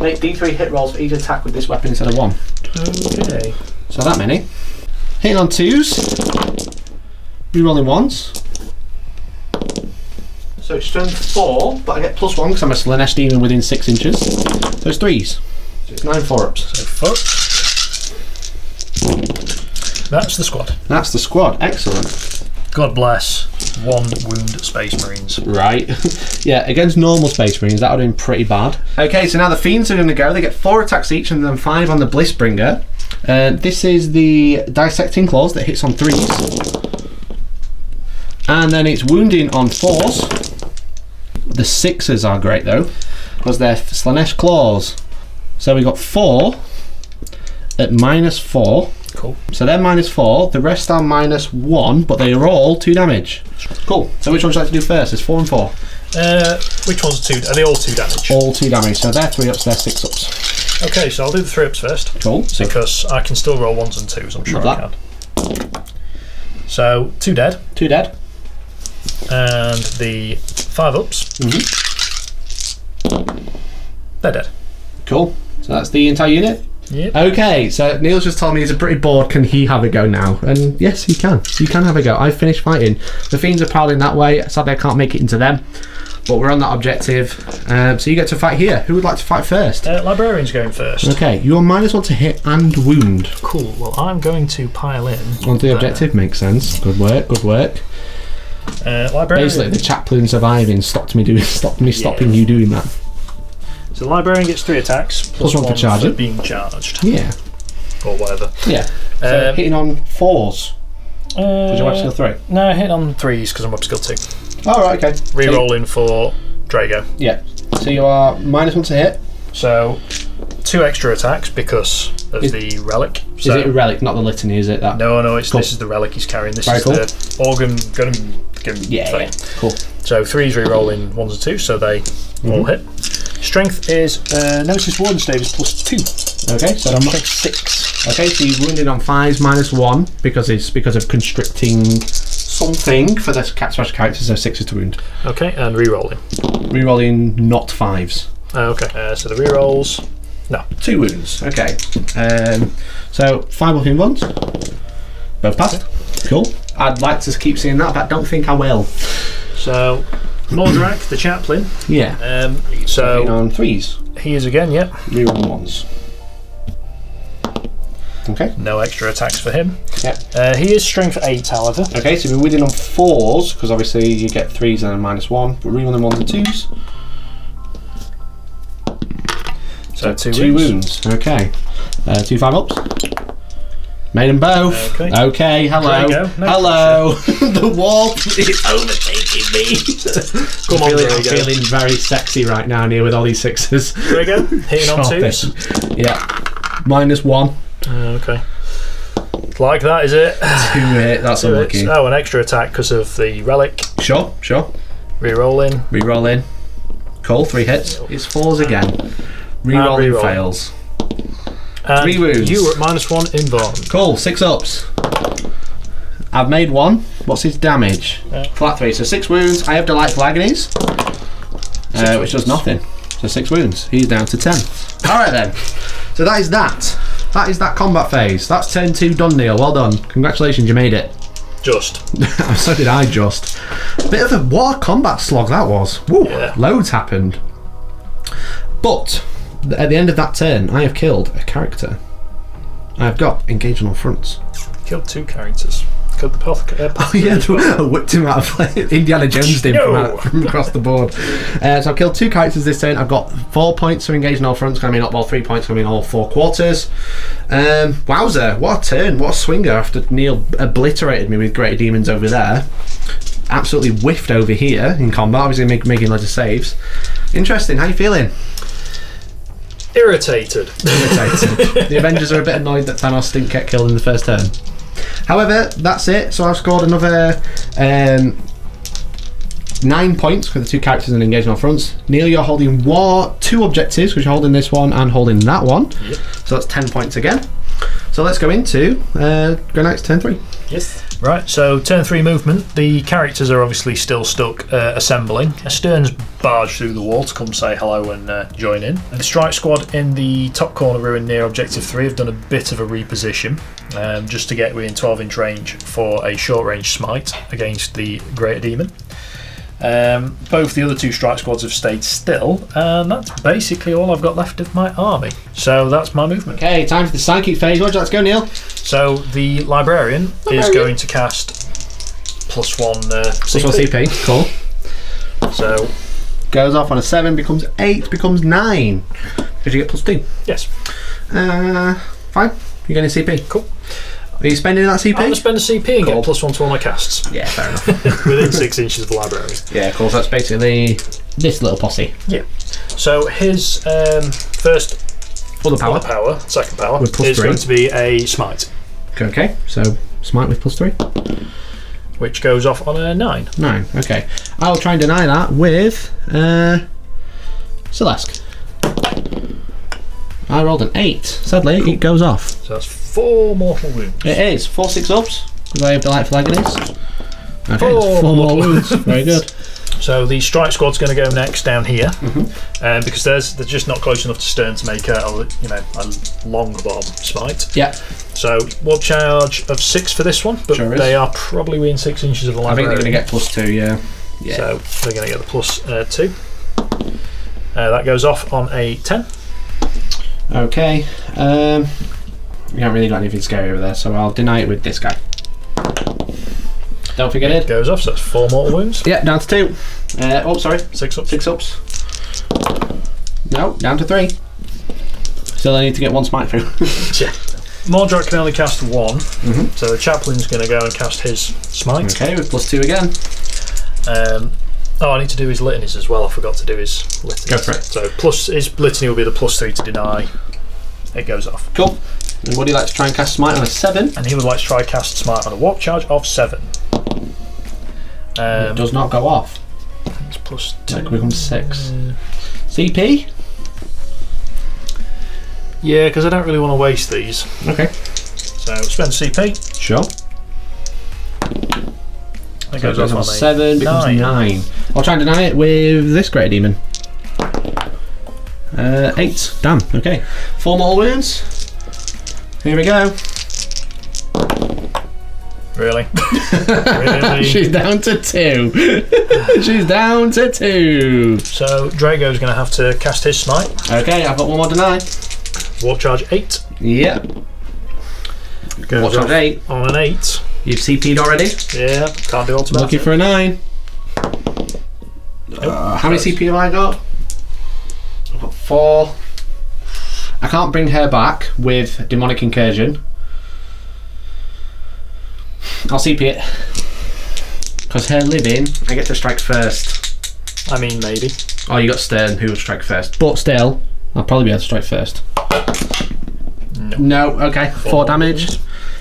make D3 hit rolls for each attack with this weapon instead of 1. Okay. So that many. Hitting on 2s. Rerolling 1s. So it's strength 4, but I get +1 because I'm a Slaanesh demon within 6 inches. So it's 3s. So it's 9 4-ups. So 4. That's the squad. That's the squad. Excellent. God bless 1 wound Space Marines. Right. Yeah, against normal Space Marines, that would have been pretty bad. Okay, so now the Fiends are going to go. They get 4 attacks each and then 5 on the Blissbringer. This is the Dissecting Claws that hits on 3s. And then it's wounding on 4s. The 6s are great though, because they're Slaanesh Claws. So we got 4 at -4. Cool. So they're -4, the rest are -1, but they are all 2 damage. Cool. So which one would you like to do first? It's 4 and 4. Which one's 2? Are they all 2 damage? All 2 damage. So they're 3 ups, they're 6 ups. Okay, so I'll do the 3 ups first. Cool. So Because I can still roll 1s and 2s, I'm sure Love I can. So 2 dead. 2 dead. And the 5 ups. They're dead. Cool. So that's the entire unit. Yep. Okay, so Neil's just told me he's pretty bored. Can he have a go now? And yes, he can. You can have a go. I've finished fighting. The Fiends are prowling that way. Sadly, I can't make it into them. But we're on that objective. So you get to fight here. Who would like to fight first? Librarian's going first. Okay, you're -1 to hit and wound. Cool. Well, I'm going to pile in. Onto the objective, makes sense. Good work, good work. Librarian. Basically, the chaplain surviving stopping you doing that. So the Librarian gets 3 attacks. Plus 1 for charging. Being charged. Yeah. Or whatever. Yeah. So hitting on 4s. Did you skill 3? No, hit on 3s because I'm up skill 2. Oh, right, okay. Rerolling for Drago. Yeah. So you are -1 to hit. So 2 extra attacks because of the relic. So, is it a relic, not the litany, is it? That? No, it's cool. This is the relic he's carrying. This Very is cool. the Organ thing. Yeah. Cool. So 3s rerolling 1s and 2s, so they all hit. Strength is Nemesis Warden Stave is +2. Okay, so I'm 6. Okay, so you're wounded on 5s -1 because of constricting something for the special characters, so 6 is to wound. Okay, and rerolling. Rerolling not 5s. Okay, so the rerolls. No. 2 wounds. Okay. So 5 buffing ones. Both passed. Cool. I'd like to keep seeing that, but I don't think I will. So Mordrak, the chaplain. Yeah. So on 3s. he is again, yep. Reroll 1s. Okay. No extra attacks for him. Yep. He is strength 8, however. Okay, so we're within on 4s, because obviously you get 3s and a -1, but rerolling 1s and 2s. So 2 wounds. Okay. 2 5-ups. Made them both. Okay, hello. There you go. No hello. The wall is overtaking me. Come on, I'm feeling very sexy right now, Neil, with all these 6s. There you go. Hitting on 2s. Yeah. -1. Okay. Like that, is it? 2 hit. That's unlucky. Oh, an extra attack because of the relic. Sure. Rerolling. Rerolling. Cool, 3 hits. It's 4s again. Rerolling fails. And 3 wounds. You were at -1 invuln. Cool, 6 ups. I've made 1. What's his damage? Flat 3. So 6 wounds. I have Delightful Agonies, which does nothing. So 6 wounds. He's down to 10. Alright then. So that is that. That is that combat phase. That's turn 2 done, Neil. Well done. Congratulations, you made it. Just. So did I just. What a combat slog that was. Woo, yeah. Loads happened. But at the end of that turn, I have killed a character. I've got engaged on all fronts. Killed 2 characters. Oh yeah, I whipped him out of Indiana Jones did from across the board. So I've killed 2 characters this turn. I've got 4 points to engage in all fronts. Going to mean 3 points. Going to mean all 4 quarters. Wowzer! What a turn! What a swinger! After Neil obliterated me with Greater Demons over there, absolutely whiffed over here in combat. Obviously making loads of saves. Interesting. How you feeling? Irritated. The Avengers are a bit annoyed that Thanos didn't get killed in the first turn. However, that's it. So I've scored another 9 points for the 2 characters and engagement on fronts. Neil, you're holding 2 objectives, because you're holding this one and holding that one. Yep. So that's 10 points again. So let's go into Grey Knight's turn 3. Yes. Right, so turn 3 movement. The characters are obviously still stuck assembling. Stern's barged through the wall to come say hello and join in. The strike squad in the top corner ruin near objective 3 have done a bit of a reposition just to get within 12-inch range for a short-range smite against the Greater Demon. Both the other 2 strike squads have stayed still, and that's basically all I've got left of my army. So that's my movement. Okay, time for the psychic phase. Let's go, Neil. So the librarian is going to cast +1 CP. +1 CP, cool. So goes off on a 7, becomes 8, becomes 9. Because you get +2. yes. Fine. You're getting CP. Cool. Are you spending that CP? I'm going to spend a CP and Cool. get +1 to all my casts. Yeah, fair enough. Within 6 inches of the library. Yeah, cool. So that's basically this little posse. Yeah. So his first Full of power. second power, With +3. is going to be a smite, Okay, so smite with +3. which goes off on a 9. 9, okay. I'll try and deny that with Celeste. I rolled an 8. Sadly, it goes off. So that's 4 mortal wounds. It is 4 6-ups because I have Delightful Agonies. Okay, 4 4 more wounds. Very good. So the strike squad's going to go next down here, because they're just not close enough to Stern to make a long bomb smite. Yeah. So warp charge of 6 for this one, but Sure is. they are probably within 6 inches of the I think library. they're going to get +2, yeah. Yeah. So they're going to get the +2. That goes off on a 10. Okay. We haven't really got anything scary over there, so I'll deny it with this guy. Don't forget it. Goes off, so that's 4 mortal wounds. Yeah, down to 2. Oh, sorry. 6 up. 6 ups. No, down to 3. Still I need to get 1 smite through. Yeah. Mordrak can only cast 1, so the chaplain's going to go and cast his smite. Okay, with +2 again. I need to do his litanies as well. I forgot to do his litanies. Go for it. So his litany will be the +3 to deny. It goes off. Cool. And would you like to try and cast smite on a 7? And he would like to try cast smite on a warp charge of 7. It does not go off. It's +2. It becomes 6. CP? Yeah, because I don't really want to waste these. Okay. So spend CP. Sure. That So it goes off on a 7, becomes 9. I'll try and deny it with this Great Demon. 8. Damn, okay. 4 more wounds. Here we go. Really? Really? She's down to 2. She's down to 2. So Drago's going to have to cast his smite. Okay, I've got 1 more deny. Warp charge 8. Yep. Goes Watch off on 8. on an 8. You've CP'd already. Yeah, can't do ultimate. Looking for a 9. How many CP have I got? I've got 4. I can't bring her back with Demonic Incursion. I'll CP it. Because her living, I get to strike first. I mean, maybe. Oh, you got Stern, who will strike first. But still, I'll probably be able to strike first. No, okay. 4 damage. I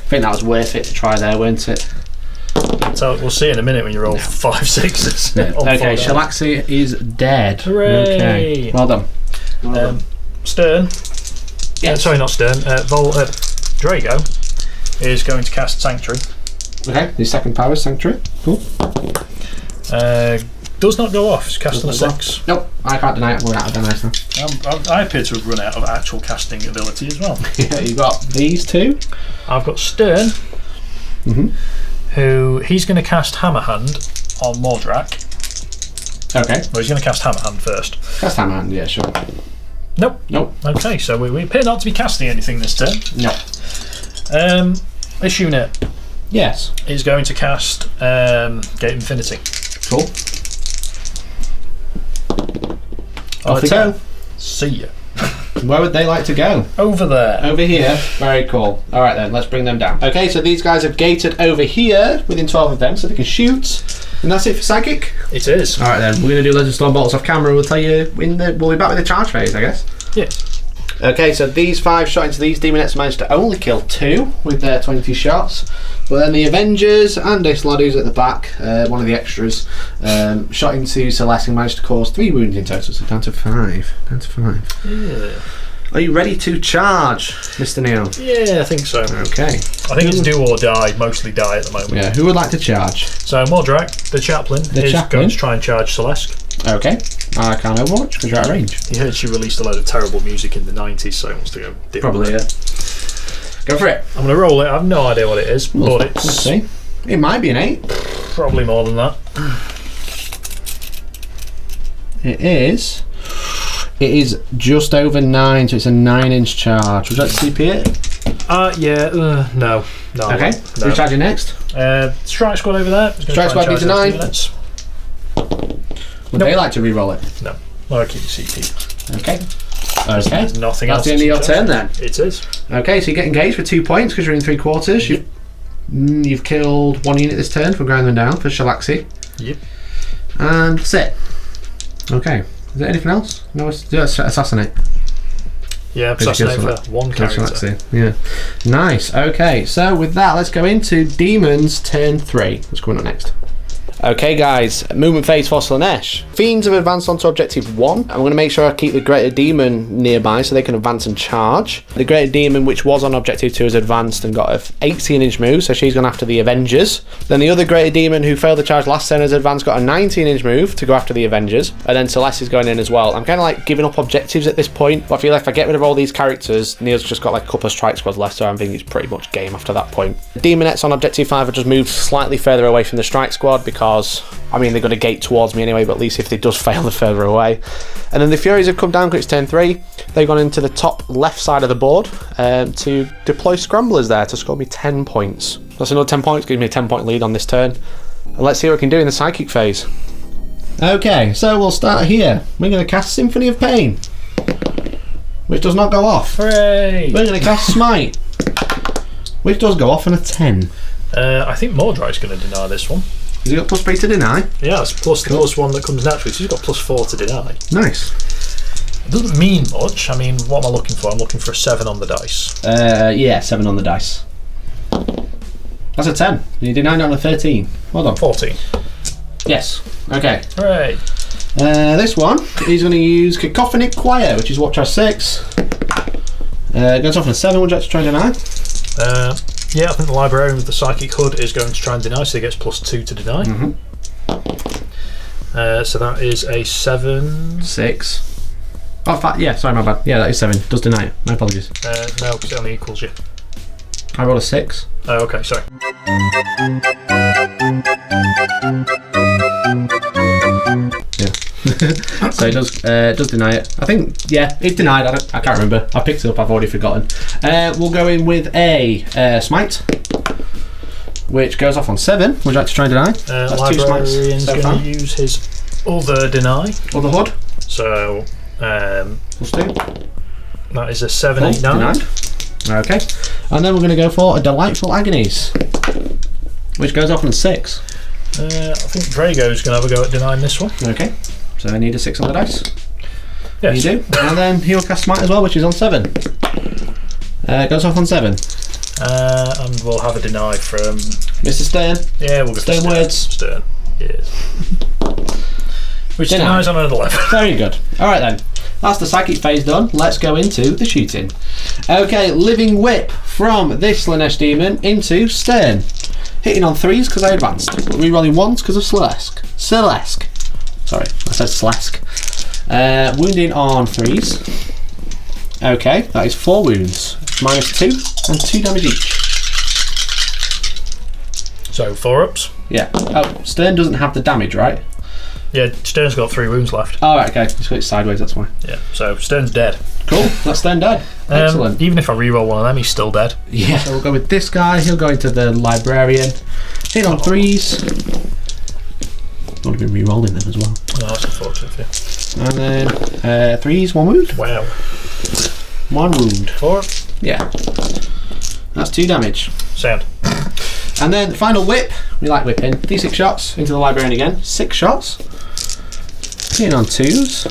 think that was worth it to try there, weren't it? So we'll see in a minute when you roll 5 6s. Yeah. Okay, Shalaxi is dead. Hooray! Okay, well done. Stern. Yes. Sorry, not Stern. Drago is going to cast Sanctuary. Okay, the second power is Sanctuary. Cool. Does not go off. It's cast on a 6. Nope, I can't deny it. We're out of denies now. I appear to have run out of actual casting ability as well. Yeah, you got these 2. I've got Stern, who he's going to cast Hammerhand on Mordrak. Okay. Well, he's going to cast Hammerhand first. Cast Hammer Hand, yeah, sure. Nope. Nope. Okay, so we appear not to be casting anything this turn. No. This unit Yes. is going to cast Gate Infinity. Cool. Off they go. See ya. Where would they like to go? Over there. Over here. Very cool. All right then, let's bring them down. Okay, so these guys have gated over here within 12 of them, so they can shoot. And that's it for Psychic? It is. All right then, we're going to do Legend Storm Bolts off camera. We'll tell you we'll be back with the charge phase, I guess. Yes. Okay, so these 5 shot into these Demonettes managed to only kill 2 with their 20 shots. But then the Avengers and Islad, who's at the back, one of the extras, shot into Celeste and managed to cause 3 wounds in total, so down to 5. Down to 5. Yeah. Are you ready to charge, Mr. Neil? Yeah, I think so. Okay. I think it's do or die, mostly die at the moment. Yeah, who would like to charge? So Mordrak, the chaplain, is going to try and charge Celeste. Okay. I can't overwatch because you're out of range. He heard she released a load of terrible music in the 90s, so he wants to go deal Probably, with yeah. Go for it. I'm going to roll it. I have no idea what it is, but Let's it's see. It might be an 8. probably more than that. It is. It is just over 9, so it's a 9-inch charge. Would you like to CP it? Yeah, no. Okay. No. Who's charging next? Strike Squad over there. Strike Squad needs a 9. Would they like to re-roll it? No. Well, I keep CP. Okay. Okay. There's nothing That's else. the end of your turn then. It is. Okay, so you get engaged for 2 points because you're in 3/4. Yep. You've killed 1 unit this turn for grinding them down for Shalaxi. Yep. And that's it. Okay. Is there anything else? No, it's assassinate. Yeah, assassinate for 1 character. Shalaxi. Yeah. Nice. Okay, so with that, let's go into Demons turn 3. What's going on next? Okay guys, movement phase for Slaanesh. Fiends have advanced onto objective 1. I'm going to make sure I keep the Greater Demon nearby so they can advance and charge. The Greater Demon, which was on objective 2, has advanced and got a 18-inch move, so she's gone after the Avengers. Then the other Greater Demon, who failed the charge last turn, has advanced, got a 19-inch move to go after the Avengers. And then Celeste is going in as well. I'm kind of like giving up objectives at this point, but I feel like if I get rid of all these characters, Neil's just got like a couple of strike squads left, so I think it's pretty much game after that point. The Demonettes on objective 5 have just moved slightly further away from the strike squad because, I mean, they're going to gate towards me anyway, but at least if they does fail, they're further away. And then the Furies have come down because it's turn 3. They've gone into the top left side of the board to deploy Scramblers there to score me 10 points. That's another 10 points, gives me a 10-point lead on this turn. And let's see what we can do in the Psychic phase. Okay, so we'll start here. We're going to cast Symphony of Pain, which does not go off. Hooray! We're going to cast Smite, which does go off on a 10. I think Mordrak's going to deny this one. Has he got +3 to deny? Yeah, it's plus the +1 that comes naturally, so he's got +4 to deny. Nice. It doesn't mean much. I mean, what am I looking for? I'm looking for a 7 on the dice. Yeah, 7 on the dice. That's a 10. You denied it on a 13. Well done. 14. Yes. Okay. Hooray! This one, he's going to use Cacophonic Choir, which is Watch 6. Goes off on a 7. Would you like to try and deny? Yeah, I think the Librarian with the Psychic Hood is going to try and deny, so he gets +2 to deny. So that is a 7. 6. Oh, yeah, sorry, my bad. Yeah, that is 7. Does deny it. My apologies. No, because it only equals you. I rolled a 6. Oh, okay, sorry. Yeah. So it does deny it. I think, yeah, it's denied. I can't remember. I picked it up. I've already forgotten. We'll go in with a Smite, which goes off on 7. Would you like to try and deny? That's 2 smites so far. Going to use his other deny. Other Hood. So +2. that is a 7, 8, 9. Denied. Okay. And then we're going to go for a Delightful Agonies, which goes off on 6. I think Drago's going to have a go at denying this one. Okay. So I need a 6 on the dice. Yes. You do. And then he'll cast Smite as well, which is on 7. Goes off on 7. And we'll have a deny from Mr. Stern. Yeah, we'll go Stern for words. Stern. Yes. Which denies on an 11. Very good. Alright then. That's the Psychic phase done. Let's go into the shooting. Okay, Living Whip from this Slaanesh Demon into Stern. Hitting on 3s because I advanced. Rerolling 1s because of Celeste. Sorry, I said Slesk. Wounding on 3s. Okay, that is 4 wounds. -2 and 2 damage each. So 4 ups. Yeah. Oh, Stern doesn't have the damage, right? Yeah, Stern's got 3 wounds left. Oh, right, okay. It's got it sideways, that's why. Yeah, so Stern's dead. Cool, that's Stern dead. Excellent. Even if I reroll one of them, he's still dead. Yeah, so we'll go with this guy. He'll go into the librarian. Hit on 3s. Would have been re-rolling them as well. Oh, that's unfortunate for you. And then 3s, 1 wound. Wow. 1 wound. 4. Yeah. That's 2 damage. Sound. And then the final whip. We like whipping. D6 shots into the librarian again. 6 shots. Hitting on 2s.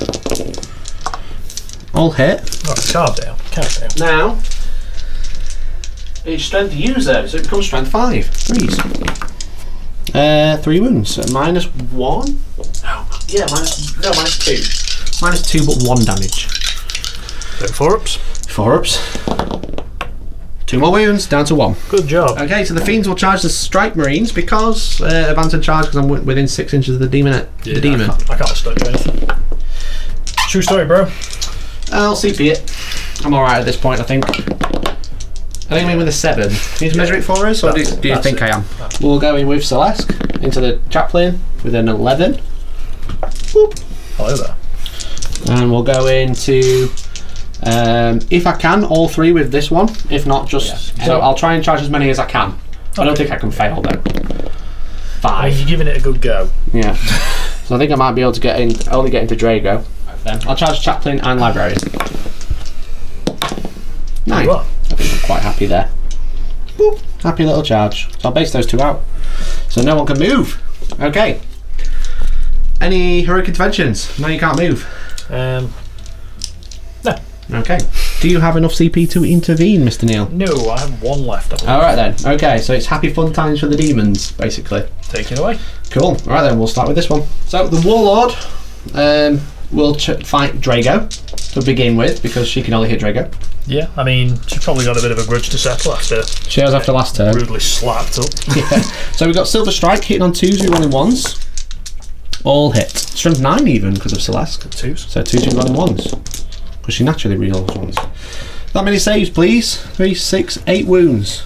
All hit. Oh, calm down. Calm down. Now, it's strength user, so it becomes strength 5. 3s. 3 wounds. So -1. Yeah, minus 2. -2, but 1 damage. So 4 ups. 4 ups. 2 more wounds, down to 1. Good job. Okay, so the fiends will charge the strike marines because advantage charge because I'm within 6 inches of the demon. The demon. I can't stop you anything. True story, bro. I'll CP it. I'm alright at this point, I think. I think I'm in with a 7. Can you measure it for us, or do you think I am? We'll go in with Celeste into the chaplain with an 11. Boop. Hello there. And we'll go into, if I can, all 3 with this one. If not, just... Yeah. So I'll try and charge as many as I can. I don't think I can fail, though. 5. You're giving it a good go. Yeah. So I think I might be able to only get into Drago. Then I'll charge chaplain and librarian. 9. You are. I think I'm quite happy there. Boop. Happy little charge. So I'll base those 2 out. So no one can move. Okay. Any heroic interventions? No, you can't move. No. Okay. Do you have enough CP to intervene, Mr. Neil? No, I have 1 left. Alright then. Okay, so it's happy fun times for the demons, basically. Take it away. Cool. Alright then, we'll start with this one. So the Warlord will fight Drago to begin with, because she can only hit Drago. Yeah, I mean, she's probably got a bit of a grudge to settle after She has after last turn. rudely slapped up. Yeah. So we've got Silver Strike hitting on 2s, rolling 1s. All hit. Strength 9 even because of Celeste. 2s. So 2s, rolling 1s. Because she naturally rerolls 1s. That many saves, please. 3, 6, 8 wounds.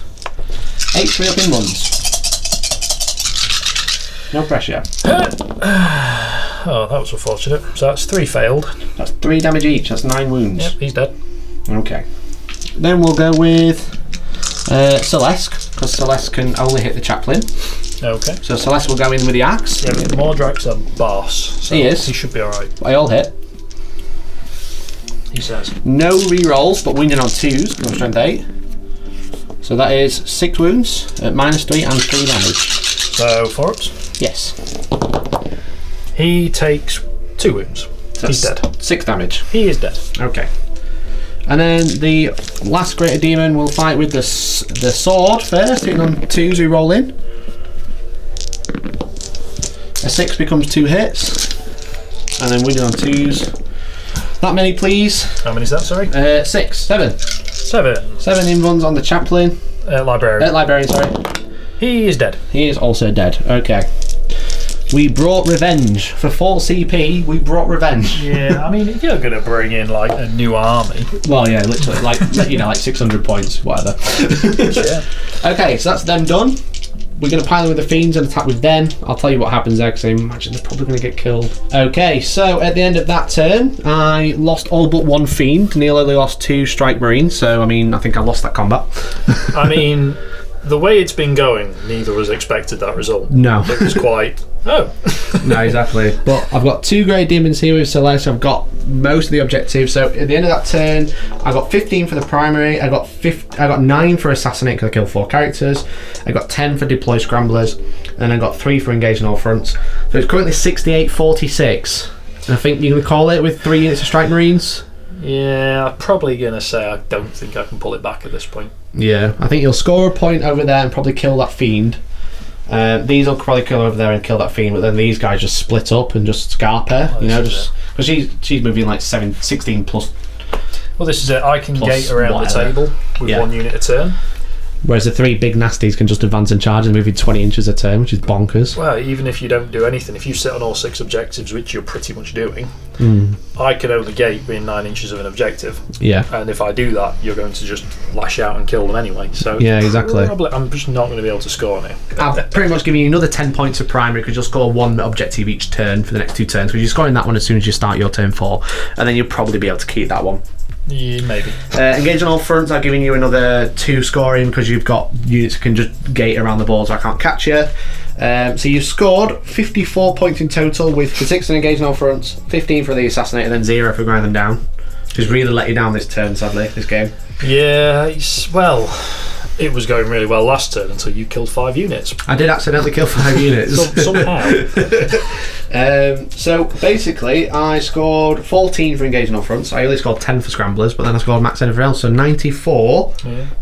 8 3-up in 1s. No pressure. Oh, that was unfortunate. So that's 3 failed. That's 3 damage each. That's 9 wounds. Yep, he's dead. Okay. Then we'll go with Celeste, because Celeste can only hit the chaplain. Okay. So Celeste will go in with the axe. Yeah, but Mordrak's a boss. So He is. He should be alright. I all hit. He says. No re-rolls, but wounded on 2s, because strength 8. So that is 6 wounds at -3 and 3 damage. So 4 ups. Yes. He takes 2 wounds. So He's dead. 6 damage. He is dead. Okay. And then the last greater demon will fight with the sword first, hitting on 2s who roll in. A 6 becomes 2 hits. And then wounded on 2s. That many, please. How many is that, sorry? 6. 7. 7. 7 invuns on the chaplain. Librarian. Librarian, sorry. He is dead. He is also dead. Okay. We brought revenge. For 4 CP, we brought revenge. Yeah, I mean, if you're going to bring in, like, a new army. Well, yeah, literally. Like, like 600 points, whatever. Yeah. Okay, so that's them done. We're going to pile in with the fiends and attack with them. I'll tell you what happens there, because I imagine they're probably going to get killed. Okay, so at the end of that turn, I lost all but 1 fiend. Neil only lost 2 strike marines, so, I mean, I think I lost that combat. I mean, the way it's been going, neither was expected that result. No. It was quite... Oh. No, exactly. But I've got 2 great demons here with Celeste. I've got most of the objectives. So at the end of that turn, I got 15 for the primary. I got 9 for assassinate because I killed 4 characters. I got 10 for deploy scramblers, and I got 3 for engage on all fronts. So it's currently 68-46. And I think you're gonna call it with 3 units of strike marines. Yeah, I'm probably going to say I don't think I can pull it back at this point. Yeah, I think you'll score a point over there and probably kill that fiend. These will probably kill over there and kill that fiend, but then these guys just split up and just scarp her, just because she's moving like 16 plus. Well, this is it. I can Plus gate around whatever. the table with 1 unit a turn. Whereas the 3 big nasties can just advance and charge and move in 20 inches a turn, which is bonkers. Well, even if you don't do anything, if you sit on all 6 objectives, which you're pretty much doing, I can only gate within 9 inches of an objective. Yeah. And if I do that, you're going to just lash out and kill them anyway. So yeah, exactly. I'm just not going to be able to score now. I've pretty much given you another 10 points of primary because you'll score 1 objective each turn for the next 2 turns. Because you're scoring that one as soon as you start your turn 4, and then you'll probably be able to keep that one. Yeah, maybe. Engage on all fronts. I've given you another 2 scoring because you've got units that can just gate around the ball, so I can't catch you. So you've scored 54 points in total with the 6 and engage on all fronts, 15 for the assassinate, and then 0 for grind them down. Just really let you down this turn, sadly, this game. Yeah, it was going really well last turn until you killed 5 units. I did accidentally kill 5 units. Somehow. So basically, I scored 14 for engaging on fronts. I only scored 10 for scramblers, but then I scored max everything else. So 94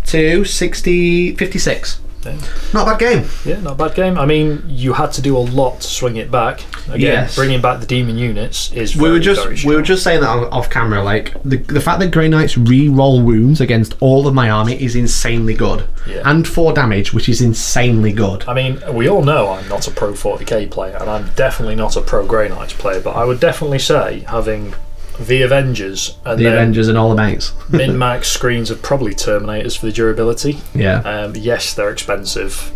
to 56. Yeah. Not a bad game. Yeah, not a bad game. I mean, you had to do a lot to swing it back. Again, bringing back the demon units is very, we were just saying that off camera. Like the fact that Grey Knights re-roll wounds against all of my army is insanely good, and 4 damage, which is insanely good. I mean, we all know I'm not a pro 40k player, and I'm definitely not a pro Grey Knights player. But I would definitely say having the Avengers and all the mates, min-max screens of probably Terminators for the durability. Yeah. Yes, they're expensive.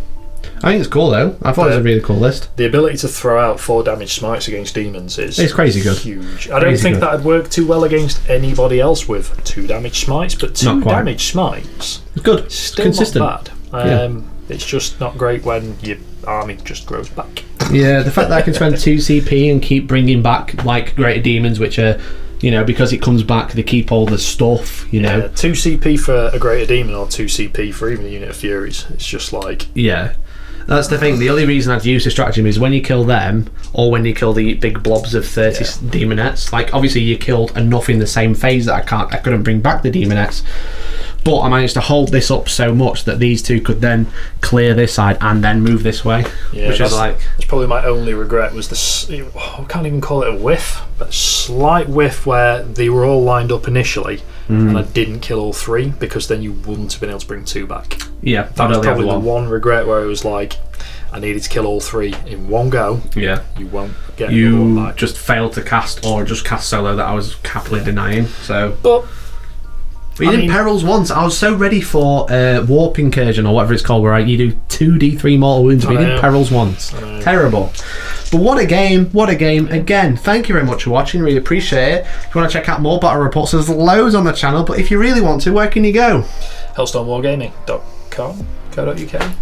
I think it's cool though. I thought it was a really cool list. The ability to throw out 4 damage smites against demons is crazy good. Huge. I don't think that'd work too well against anybody else with 2 damage smites, but 2 damage smites. It's good. Still consistent. Not bad. It's just not great when your army just grows back. Yeah, the fact that I can spend 2 CP and keep bringing back like greater demons, which are, because it comes back, they keep all the stuff, 2 CP for a greater demon or 2 CP for even a unit of Furies. It's just like... Yeah. That's the thing. The only reason I'd use this stratagem is when you kill them, or when you kill the big blobs of 30 demonettes. Like, obviously you killed enough in the same phase that I couldn't bring back the demonettes. But I managed to hold this up so much that these 2 could then clear this side and then move this way. Yeah, which is like... That's probably my only regret was this... I can't even call it a whiff, but a slight whiff where they were all lined up initially and I didn't kill all 3, because then you wouldn't have been able to bring 2 back. Yeah, that was probably the one regret where it was like, I needed to kill all 3 in one go. Yeah. You won't get another one back. Just failed to cast, or just cast solo that I was happily denying. So... But you did Perils once. I was so ready for Warp Incursion, or whatever it's called, where you do 2d3 mortal wounds, but you did Perils once. Terrible. But what a game, what a game. Again, thank you very much for watching, really appreciate it. If you want to check out more battle reports, there's loads on the channel, but if you really want to, where can you go? hellstormwargaming.com.uk.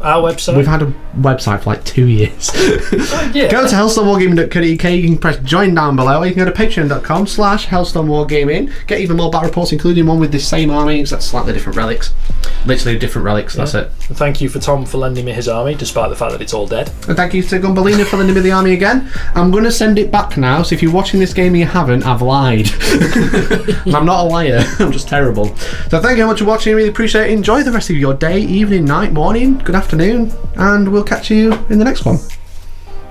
Our website. We've had a website for like 2 years. Go to hellstormwargaming.co.uk. You can press join down below, or you can go to patreon.com/hellstormwargaming. Get even more battle reports, including one with the same army, except slightly different relics. Literally different relics, that's it. And thank you for Tom for lending me his army, despite the fact that it's all dead. And thank you to Gumbalina for lending me the army again. I'm going to send it back now, so if you're watching this game and you haven't, I've lied. I'm not a liar, I'm just terrible. So thank you very much for watching, I really appreciate it. Enjoy the rest of your day, evening, night, morning, good afternoon, and we'll catch you in the next one.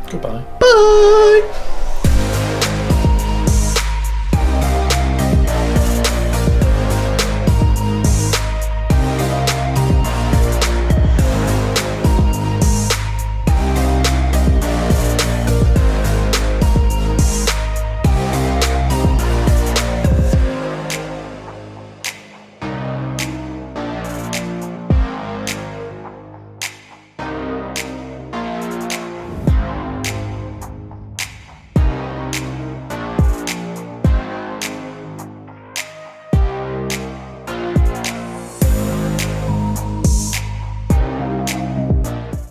Goodbye. Bye!